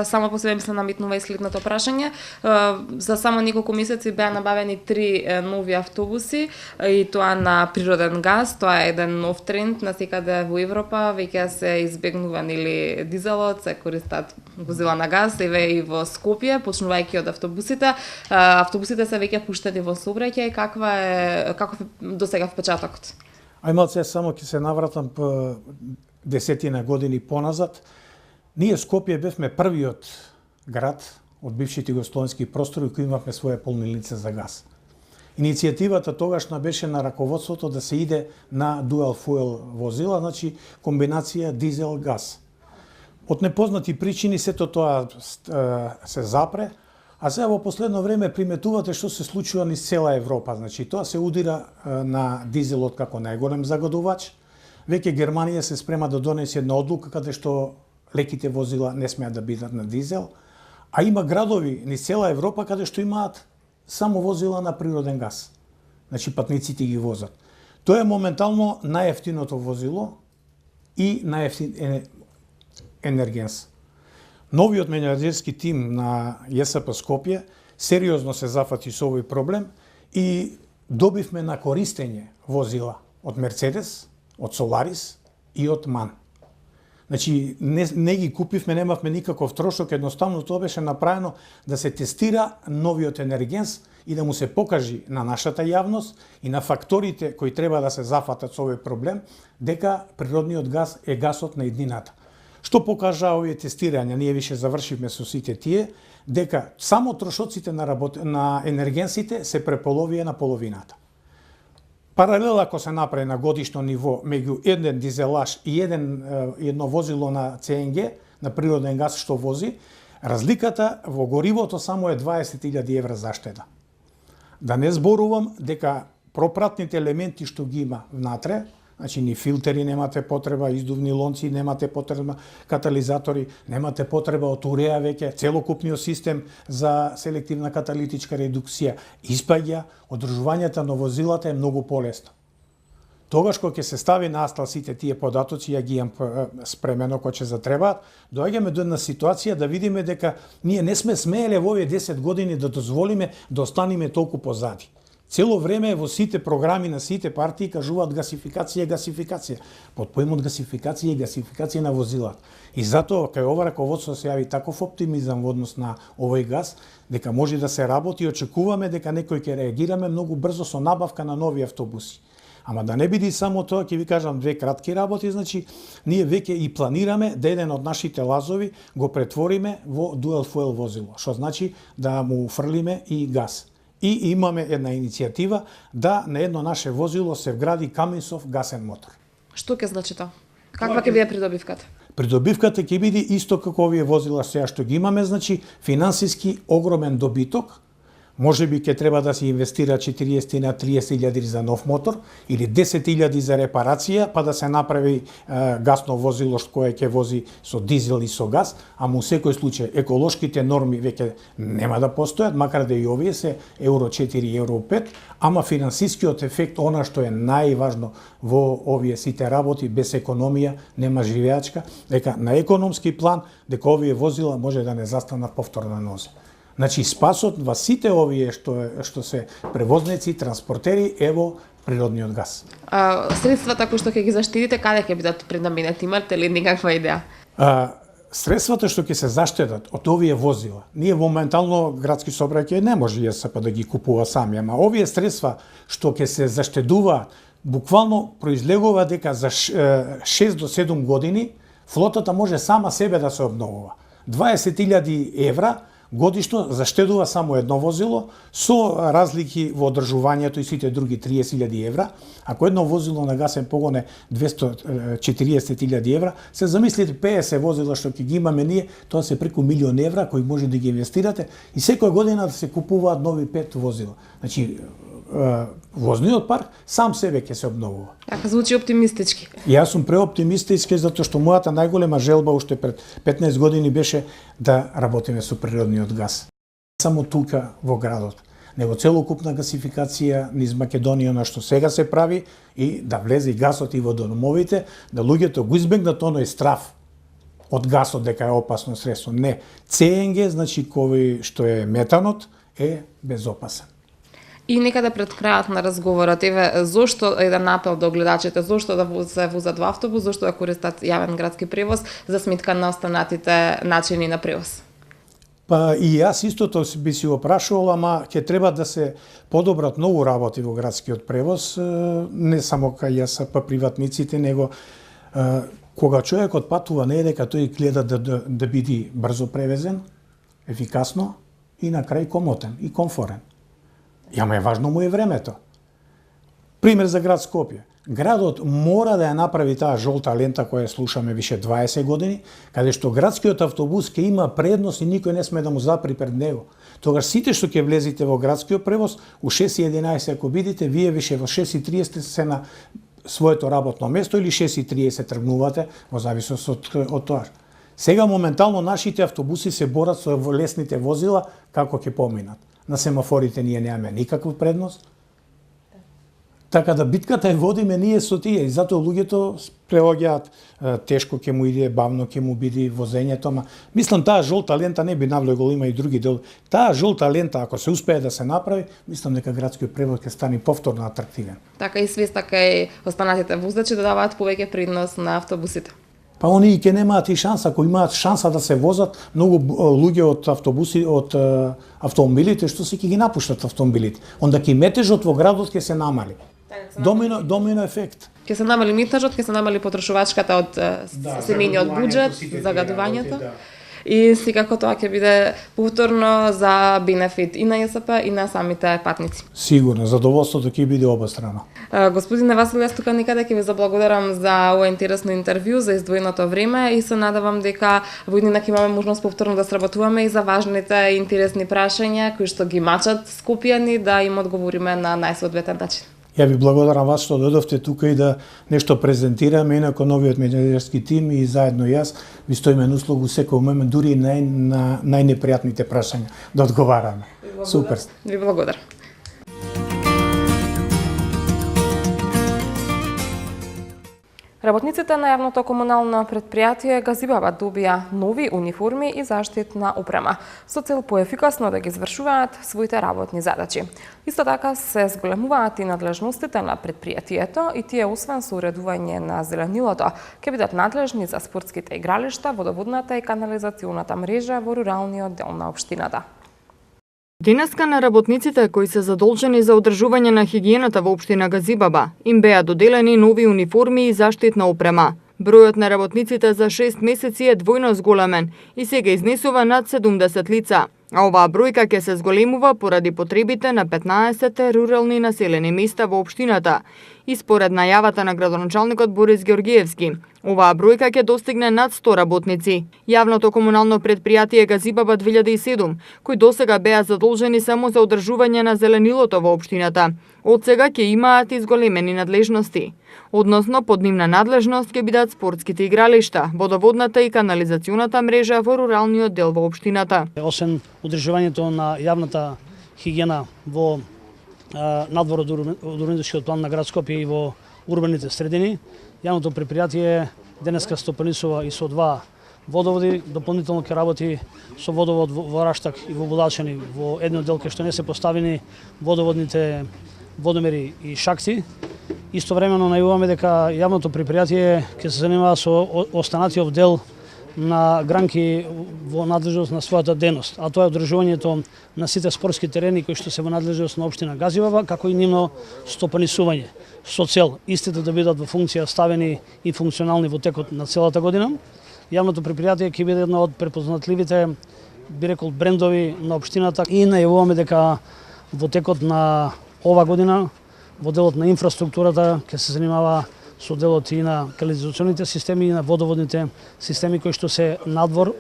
само по себе ми се намитнува и следното прашање. За само неколку месеци беа набавени 3 нови автобуси и тоа на природен газ. Тоа е еден нов тренд на секаде во Европа. Веќе се избегнува нели дизелот, се користат возила на газ, и во Скопје, почнувајќи од автобусите. Автобусите се веќе пуштени во сообраќај. Каков е досега впечатокот? Ајмалце само ќе се навратам по 10 години поназад. Ние Скопје бевме првиот град од бившите југословенски простори кој имавме своја полнилница за газ. Иницијативата тогашна беше на раководството да се иде на dual fuel возила, значи комбинација дизел-газ. Од непознати причини сето тоа се запре, а сега во последно време приметувате што се случува низ цела Европа. Значи тоа се удира на дизелот како најголем загадувач. Веќе Германија се спрема да донесе една одлука каде што леките возила не смеат да бидат на дизел, а има градови низ цела Европа каде што имаат само возила на природен газ. Значи патниците ги возат. Тоа е моментално најефтиното возило и најефтин енергенс. Новиот менеджерски тим на ЈСП Скопје сериозно се зафати со овој проблем и добивме на користење возила од Мерцедес, од Соларис и од МАН. Значи, не ги купивме, немавме никаков трошок, едноставно тоа беше направено да се тестира новиот енергенс и да му се покажи на нашата јавност и на факторите кои треба да се зафатат со овој проблем, дека природниот газ е гасот на иднината. Што покажа овие тестирања? Ние више завршивме со сите тие, дека само трошоците на енергенсите се преполовија на половината. Паралел ако се направи на годишно ниво меѓу еден дизелаш и едно возило на ЦНГ, на природен газ што вози, разликата во горивото само е 20.000 евра заштеда. Да не зборувам дека пропратните елементи што ги има внатре, значи ни филтери немате потреба, издувни лонци немате потреба, катализатори немате потреба од уреа веќе, целокупниот систем за селективна каталитичка редукција испаѓа, одржувањето на возилата е многу полесно. Тогаш кога ќе се стави на астал сите тие податоци, ја ги имам спремено кога ќе затребаат, доаѓаме до една ситуација да видиме дека ние не сме смееле во овие 10 години да дозволиме да останеме толку позади. Цело време во сите програми на сите партии кажуваат гасификација. Под поимот гасификација и гасификација на возилата. И затоа кај ова раководство се јави таков оптимизам во однос на овој газ, дека може да се работи и очекуваме дека некој ќе реагираме многу брзо со набавка на нови автобуси. Ама да не биде само тоа, ќе ви кажам две кратки работи, значи ние веќе и планираме да еден од нашите лазови го претвориме во dual fuel возило, што значи да му фрлиме и газ. И имаме една иницијатива да на едно наше возило се вгради Каминсов гасен мотор. Што ќе значи тоа? Каква ќе биде придобивката? Придобивката ќе биде исто како овие возила сега што ги имаме, значи финансиски огромен добиток. Може би ќе треба да се инвестира 40 на 30.000 за нов мотор или 10.000 за репарација, па да се направи гасно возило кое ќе вози со дизел и со газ, ама у секој случај еколошките норми веќе нема да постојат, макар да и овие се Евро 4 и Евро 5, ама финансискиот ефект, она што е најважно во овие сите работи, без економија нема живеачка, дека на економски план дека овие возила може да не застанат повторно на нозе. Значи, спасот во сите овие што се превозници, транспортери, е во природниот газ. Средствата кои што ќе ги заштедите, каде ќе бидат пренаменети? Имате ли никаква идеја? Средствата што ќе се заштедат од овие возила, ние моментално градски сообраќај не може ЈСП да ги купува сами, ама овие средства што ќе се заштедуваат, буквално произлегува дека за 6 до 7 години флотата може сама себе да се обновува. 20.000 евра годишно заштедува само едно возило, со разлики во одржувањето и сите други 30.000 евра. Ако едно возило на гасен погон е 240.000 евра, се замислите 50 возила што ќе ги имаме ние, тоа се преку 1.000.000 евра кои може да ги инвестирате и секоја година да се купуваат нови 5 возила. Значи, возниот парк сам себе ќе се обновува. Така звучи оптимистички. Јас сум преоптимистички затоа што мојата најголема желба уште пред 15 години беше да работиме со природниот газ. Не само тука во градот, него целокупна гасификација низ Македонија на што сега се прави и да влезе и газот и во домовите, да луѓето го избегнат оној страф од газот дека е опасно средство. Не, ЦНГ, значи кој што е метанот, е безопасен. И некаде пред крајот на разговорот, еве, зошто еден апел до гледачите, зошто да се возат во автобус, зошто да користат јавен градски превоз за сметка на останатите начини на превоз? Па и јас истото би си опрашувал, ама ќе треба да се подобрат многу работи во градскиот превоз, не само кај ЈСП приватниците, него кога човекот патува не е дека тој гледа да биде брзо превезен, ефикасно и на крај комотен и комфорен. Јама е важно му е времето. Пример за град Скопје. Градот мора да ја направи таа жолта лента која слушаме више 20 години, каде што градскиот автобус ќе има предност и никој не сме да му запри пред него. Тогаш сите што ќе влезите во градскиот превоз, у 6:11 ако бидите, вие више во 6:30 се на своето работно место или 6:30 тргнувате, во зависност од тоа. Сега моментално нашите автобуси се борат со лесните возила како ќе поминат. На семафорите ние немаме никаква предност. Така да битката ја водиме ние со тие и затоа луѓето преоѓаат тешко ќе му иде, бавно ќе му биде возењето, ама мислам таа жолта лента не би навлегол, има и други дел. Таа жолта лента ако се успее да се направи, мислам дека градскиот превоз ќе стане повторно атрактивен. Така и свеста кај останатите возачи да даваат повеќе предност на автобусите. Па оние ќе немаат и шанса, ако имаат шанса да се возат, многу луѓе од автобуси, од автомобилите што се ќе ги напуштат автомобилите. Онда ќе метежот во градот ќе се намали. Домино ефект. Ќе се намали метежот, ќе се намали потрошувачката од семејниот буџет, загадувањето. и секако тоа ќе биде повторно за бенефит и на ЈСП и на самите патници. Сигурно, задоволството ќе биде обострано. Господине Василе, јас тука никаде ќе ви заблагодарам за ова интересно интервју, за издвоеното време и се надевам дека во иднина ќе имаме можност повторно да сработуваме и за важните и интересни прашања кои што ги мачат скопјани да им одговориме на најсоодветен начин. Ја ви благодарам вас што дојдовте тука и да нешто презентираме, инако новиот менеджерски тим и заедно јас ви стоиме на услугу секој момент, дури на најнепријатните прашања да одговараме. Супер. Ви благодарам. Работниците на јавното комунално предпријатие Газибаба добија нови униформи и заштитна опрема со цел поефикасно да ги извршуваат своите работни задачи. Исто така се зголемуваат и надлежностите на предпријатието и тие освен со уредување на зеленилото ќе бидат надлежни за спортските игралишта, водоводната и канализационата мрежа во руралниот дел на општината. Денеска на работниците кои се задолжени за одржување на хигиената во општина Газибаба им беа доделени нови униформи и заштитна опрема. Бројот на работниците за 6 месеци е двојно зголемен и сега изнесува над 70 лица, а оваа бројка ќе се зголемува поради потребите на 15 рурални населени места во општината. И според најавата на градоначалникот Борис Георгиевски, оваа бројка ќе достигне над 100 работници. Јавното комунално предпријатие Газибаба 2007, кои досега беа задолжени само за одржување на зеленилото во општината, од сега ќе имаат изголемени надлежности. Односно, под нивна надлежност ќе бидат спортските игралишта, водоводната и канализационата мрежа во руралниот дел во општината. Освен одржувањето на јавната хигиена во надвор од урбанистичкиот план на град Скопје и во урбаните средини, јавното предпријатие денеска стопанисува и со 2 водоводи, дополнително ќе работи со водовод во Раштак и во Булачани во едно дел кај што не се поставени водоводните водомери и шакти. Истовремено најавуваме дека јавното предпријатие ќе се занимава со останатиот дел на гранки во надлежност на својата дејност, а тоа е одржувањето на сите спортски терени кои што се во надлежност на општина Газибаба, како и нивно стопанисување, со цел истите да бидат во функција ставени и функционални во текот на целата година. Јавното предпријатие ќе биде една од препознатливите, би рекол, брендови на општината и најавуваме дека во текот на ова година во делот на инфраструктурата ќе се занимава со делот и на канализационите системи и на водоводните системи кои што се надвор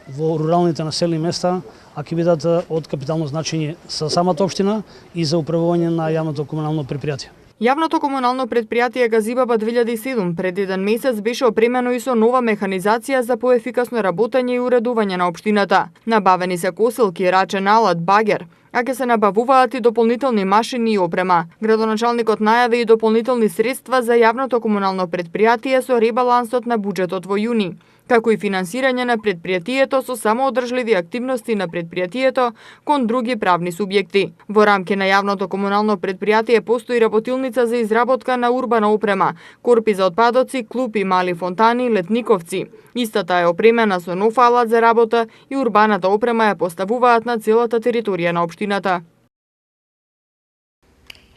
во руралните населени места, а ќе бидат од капитално значење за самата општина и за управување на јавното комунално предпријатие. Јавното комунално предпријатие Газибаба 2007 пред еден месец беше опремено и со нова механизација за поефикасно работење и уредување на општината. Набавени се косилки, рачен алат, багер, а ќе се набавуваат и дополнителни машини и опрема. Градоначалникот најави и дополнителни средства за јавното комунално предпријатие со ребалансот на буџетот во јуни, како и финансирање на предпријатието со самоодржливи активности на предпријатието кон други правни субјекти. Во рамки на јавното комунално предпријатие постои работилница за изработка на урбана опрема, корпи за отпадоци, клупи, мали фонтани, летниковци. Истата е опремена со нов алат за работа и урбаната опрема ја поставуваат на целата територија на општината.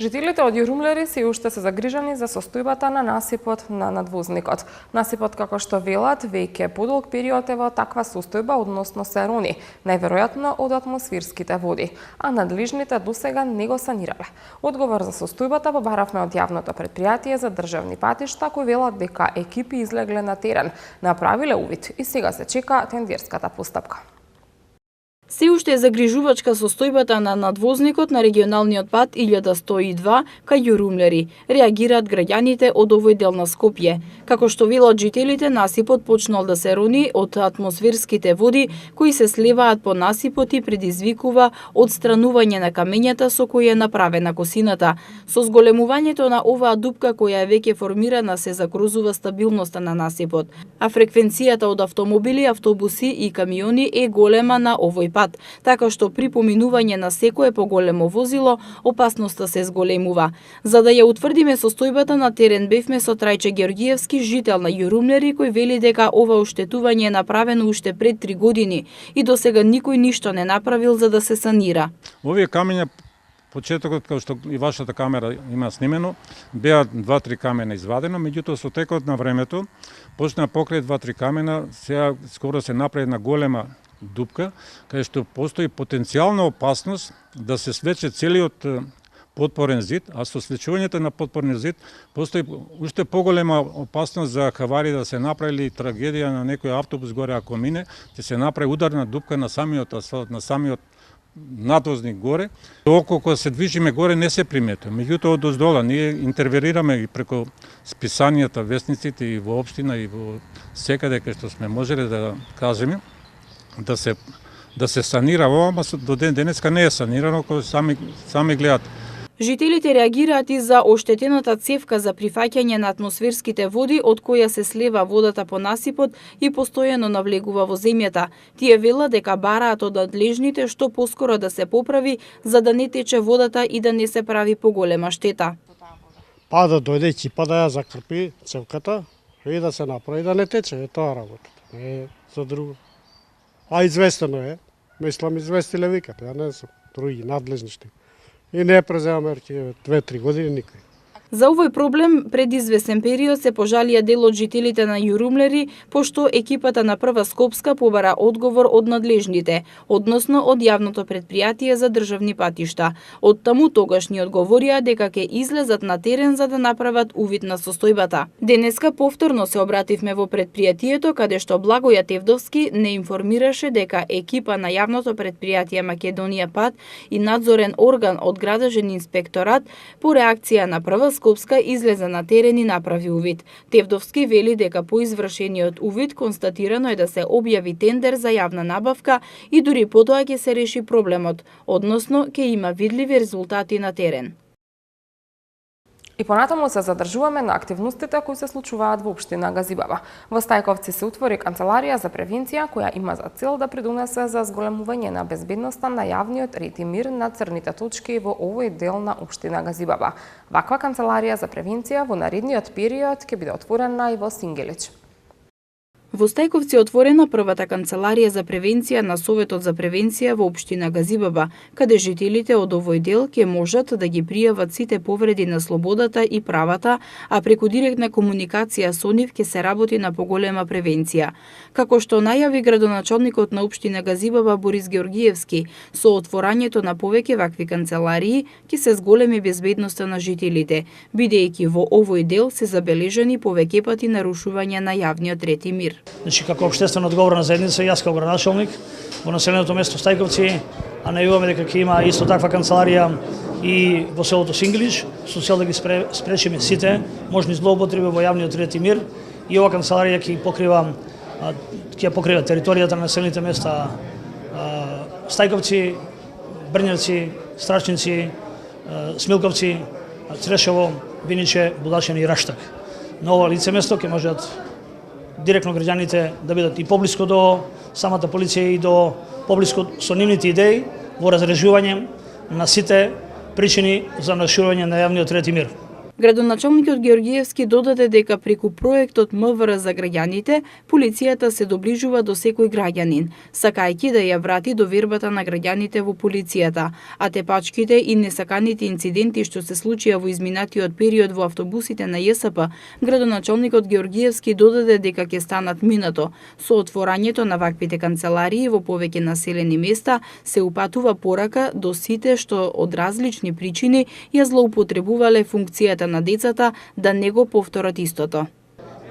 Жителите од Јурумлери се уште се загрижани за состојбата на насипот на надвозникот. Насипот, како што велат, веќе подолг период е во таква состојба, односно се рони, најверојатно од атмосферските води, а надлежните досега не го санирале. Одговор за состојбата побаравме од јавното предпријатие за државни патишта, кои велат дека екипи излегле на терен, направиле увид и сега се чека тендерската постапка. Се уште е загрижувачка состојбата на надвозникот на регионалниот пат 1102 кај Јурумлери, реагираат граѓаните од овој дел на Скопје. Како што велат жителите, насипот почнал да се рони од атмосферските води кои се сливаат по насипот и предизвикува одстранување на камењата со кои е направена косината. Со зголемувањето на оваа дупка која е веќе формирана се загрозува стабилноста на насипот, а фреквенцијата од автомобили, автобуси и камиони е голема на овој пат. Така што при поминување на секое поголемо возило, опасноста се зголемува. За да ја утврдиме состојбата на терен бевме со Трајче Георгиевски, жител на Јурумлери, кој вели дека ова оштетување е направено уште пред 3 години и досега никој ништо не направил за да се санира. Овие камења почетокот, како што и вашата камера има снимено, беа 2-3 камена извадено, меѓутоа со текот на времето почна покрај 2-3 камена, сега скоро се направи една голема дупка, каде што постои потенцијална опасност да се свлече целиот подпорен зид, а со свлечувањето на подпорен зид постои уште поголема опасност за хавари да се направи трагедија на некој автобус горе ако мине, ќе се направи ударна дупка на самиот асфалт, на самиот надвозник горе. Околку се движиме горе не се приметува. Меѓутоа од оздола ние интервенираме и преку списанијата, вестниците и во општина и во секаде кај што сме можеле да кажеме да се санира ова, ама до ден денеска не е санирано, кој сами гледат. Жителите реагираат и за оштетената цевка за прифаќање на атмосферските води од која се слева водата по насипот и постојано навлегува во земјата. Тие велат дека бараат од надлежните што поскоро да се поправи за да не тече водата и да не се прави поголема штета. Па да дојде екипа да ја закрпи цевката и да се направи да не тече, е тоа работата. Не е за друго. А известено е, мислам известиле викат, ја не сум, други надлежни што. И не презема мерки 2-3 години никој. За овој проблем пред известен период се пожалија дел од жителите на Јурумлери, пошто екипата на Прва Скопска побара одговор од надлежните, односно од јавното претпријатие за државни патишта. Од таму тогаш ни одговорија дека ќе излезат на терен за да направат увид на состојбата. Денеска повторно се обративме во претпријатието, каде што Благоја Тевдовски не информираше дека екипа на јавното претпријатие Македонија Пат и надзорен орган од градежен инспекторат по реакција на Прва Скопска излезе на терен и направи увид. Тевдовски вели дека по извршениот увид констатирано е да се објави тендер за јавна набавка и дури потоа ќе се реши проблемот, односно ќе има видливи резултати на терен. И понатаму се задржуваме на активностите кои се случуваат во општина Газибаба. Во Стајковци се утвори канцеларија за превенција која има за цел да придонесе за зголемување на безбедноста на јавниот ред и мир на црните точки во овој дел на општина Газибаба. Ваква канцеларија за превенција во наредниот период ќе биде отворена и во Сингелич. Во Стајковци е отворена првата канцеларија за превенција на Советот за превенција во општина Газибаба, каде жителите од овој дел ќе можат да ги пријават сите повреди на слободата и правата, а преку директна комуникација со нив ќе се работи на поголема превенција. Како што најави градоначалникот на општина Газибаба Борис Георгиевски, со отворањето на повеќе вакви канцеларии ќе се зголеми безбедноста на жителите, бидејќи во овој дел се забележани повеќе пати нарушување на јавниот ред и мир. Значи, како општествено одговорна заедница, јас како градоначалник во населеното место Стајковци, а најавуваме дека ќе има исто таква канцеларија и во селото Сингелич, со цел да ги спречиме сите можни злоупотреби во јавниот ред и мир. И ова канцеларија ќе покрива територијата на населените места Стајковци, Брњевци, Страчници, Смилковци, Црешево, Виниче, Будачин и Раштак. На ова лице место ќе можат директно граѓаните да бидат и поблиско до самата полиција и до поблиско со нивните идеи во разрешување на сите причини за нарушување на јавниот ред и мир. Градоначалникот Георгиевски додаде дека преку проектот МВР за граѓаните, полицијата се доближува до секој граѓанин, сакајќи да ја врати довербата на граѓаните во полицијата, а тепачките и несаканите инциденти што се случија во изминатиот период во автобусите на ЈСП, градоначалникот Георгиевски додаде дека ќе станат минато. Со отворањето на ваквите канцеларии во повеќе населени места се упатува порака до сите што од различни причини ја злоупотребувале функцијата на децата да не го повторат истото.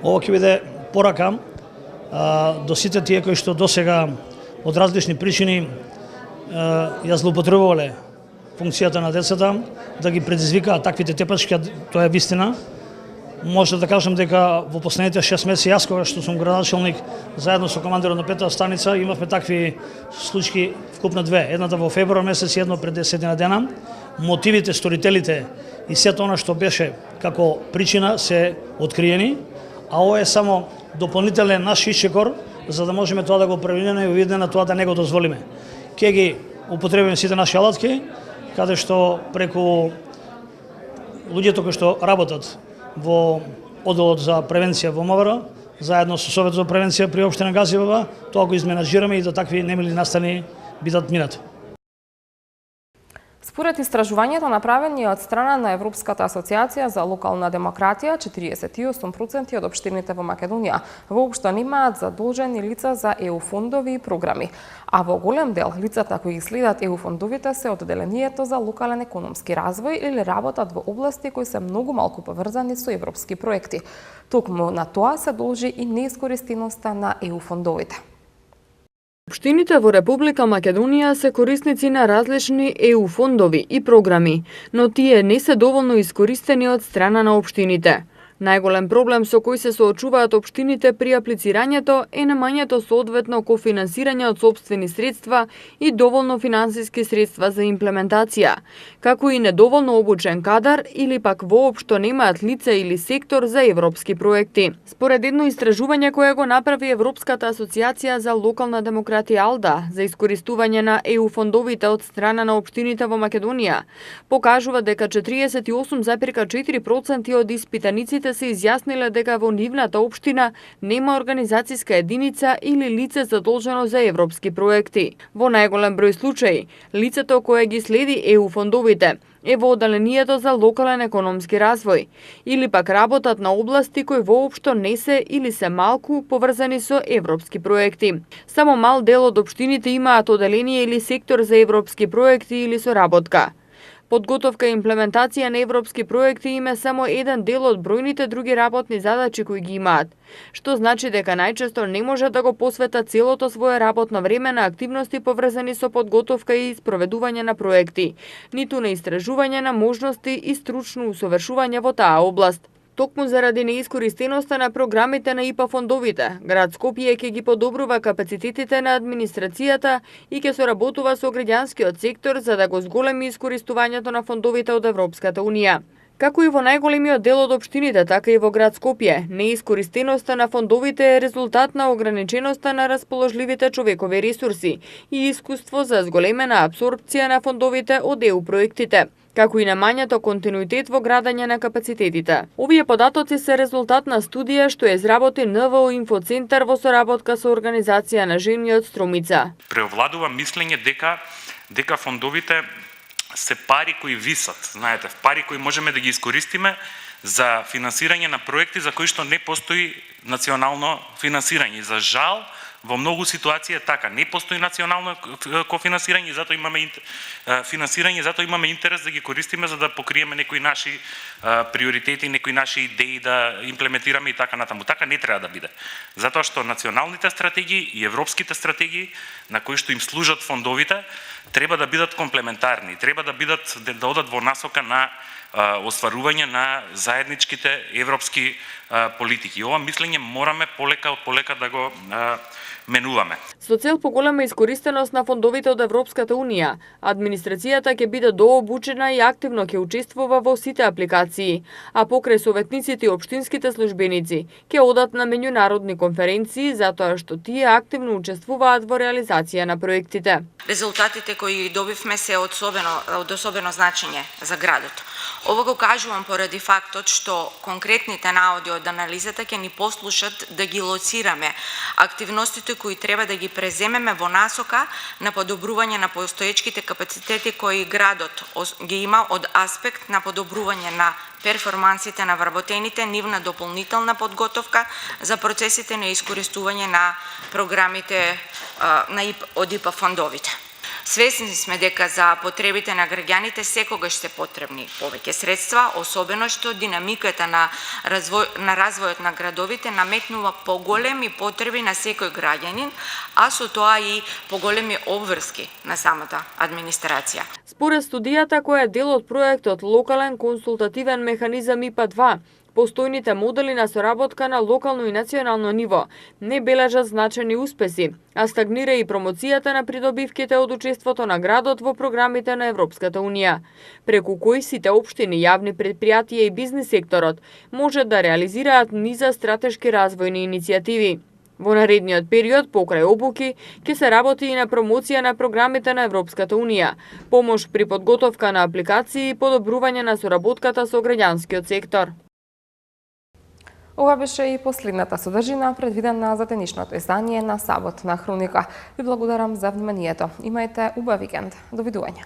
Ова ќе биде порака до сите тие кои што досега од различни причини ја злоупотребувале функцијата на децата, да ги предизвикаат таквите тепачки, тоа е вистина. Може да кажам дека во последните 6 месеци јас кога што сум градоначалник заедно со командирот на петата станица имавме такви случаи вкупно две. Едната во февруар месец и едно пред 10 дена. Мотивите, сторителите и сето она што беше како причина се откриени, а ова е само дополнителен наш ишчекор за да можеме тоа да го превенеме и видиме на тоа да не го дозволиме. Ќе ги употребиме сите наши алатки, каде што преку луѓето кои што работат во одделот за превенција во МВР, заедно со Советот за превенција при општина Газибаба, тоа го изменаџираме и да такви немили настани бидат минати. Според истражувањето направени од страна на Европската асоциација за локална демократија, 48% од општините во Македонија воопшто немаат задолжени лица за ЕУ фондови и програми, а во голем дел лицата кои ги следат ЕУ фондовите се од одделението за локален економски развој или работат во области кои се многу малку поврзани со европски проекти. Токму на тоа се должи и неискористеноста на ЕУ фондовите. Општините во Република Македонија се корисници на различни ЕУ фондови и програми, но тие не се доволно искористени од страна на општините. Најголем проблем со кој се соочуваат општините при аплицирањето е немањето соодветно кофинансирање од сопствени средства и доволно финансиски средства за имплементација, како и недоволно обучен кадар или пак воопшто немаат лице или сектор за европски проекти. Според едно истражување кое го направи Европската асоциација за локална демократија АЛДА за искористување на ЕУ фондовите од страна на општините во Македонија, покажува дека 48,4% од испитаниците се изјасниле дека во нивната општина нема организацијска единица или лице задолжено за европски проекти. Во најголем број случаи, лицето кое ги следи ЕУ фондовите е во одделението за локален економски развој, или пак работат на области кои воопшто не се или се малку поврзани со европски проекти. Само мал дел од општините имаат одделение или сектор за европски проекти или соработка. Подготовка и имплементација на европски проекти им е само еден дел од бројните други работни задачи кои ги имаат, што значи дека најчесто не може да го посветат целото свое работно време на активности поврзани со подготовка и спроведување на проекти, ниту на истражување на можности и стручно усовршување во таа област. Токму заради неискористеноста на програмите на ИПА фондовите, град Скопје ќе ги подобрува капацитетите на администрацијата и ќе соработува со граѓанскиот сектор за да го зголеми искористувањето на фондовите од Европската Унија. Како и во најголемиот дел од општините, така и во град Скопје, неискористеноста на фондовите е резултат на ограниченоста на расположливите човекови ресурси и искуство за зголемена апсорбција на фондовите од ЕУ проектите, како и намањето континуитет во градење на капацитетите. Овие податоци се резултат на студија што ја изработи НВО Инфоцентар во соработка со организација на жени од Струмица. Преовладува мислење дека фондовите се пари кои висат, знаете, пари кои можеме да ги искористиме за финансирање на проекти за кои што не постои национално финансирање. За жал, во многу ситуации е така. Не постои национално кофинансирање, затоа имаме финансирање, затоа имаме интерес да ги користиме за да покриеме некои наши приоритети, некои наши идеи да имплементираме и така натаму. Така не треба да биде. Затоа што националните стратегии и европските стратегии на кои што им служат фондовите треба да бидат комплементарни, треба да одат во насока на остварување на заедничките европски политики. Ова мислење мораме полека да го менуваме. Со цел поголема искористеност на фондовите од Европската Унија, администрацијата ќе биде дообучена и активно ќе учествува во сите апликации, а покрај советниците и општинските службеници ќе одат на меѓународни конференции затоа што тие активно учествуваат во реализација на проектите. Резултатите кои добивме се од особено значење за градот. Ова го кажувам поради фактот што конкретните наводи од анализата ќе ни послушат да ги лоцираме активностите кои треба да ги преземеме во насока на подобрување на постоечките капацитети кои градот ги има од аспект на подобрување на перформансите на вработените, нивна дополнителна подготовка за процесите на искористување на програмите од ИПА фондовите. Свесни сме дека за потребите на граѓаните секогаш се потребни повеќе средства, особено што динамиката на развојот на градовите наметнува поголеми потреби на секој граѓанин, а со тоа и поголеми обврски на самата администрација. Според студијата која е дел од проектот Локален консултативен механизам ИПА-2, постојните модели на соработка на локално и национално ниво не бележат значени успеси, а стагнира и промоцијата на придобивките од учеството на градот во програмите на Европската Унија, преку кои сите општини, јавни предпријатија и бизнис секторот може да реализираат низа стратешки развојни иницијативи. Во наредниот период, покрај обуки, ќе се работи и на промоција на програмите на Европската Унија, помош при подготовка на апликации и подобрување на соработката со граѓанскиот сектор. Ова беше и последната содржина предвидена за денешното издание на Саботна хроника. Ви благодарам за вниманието. Имајте убав викенд. Довидување.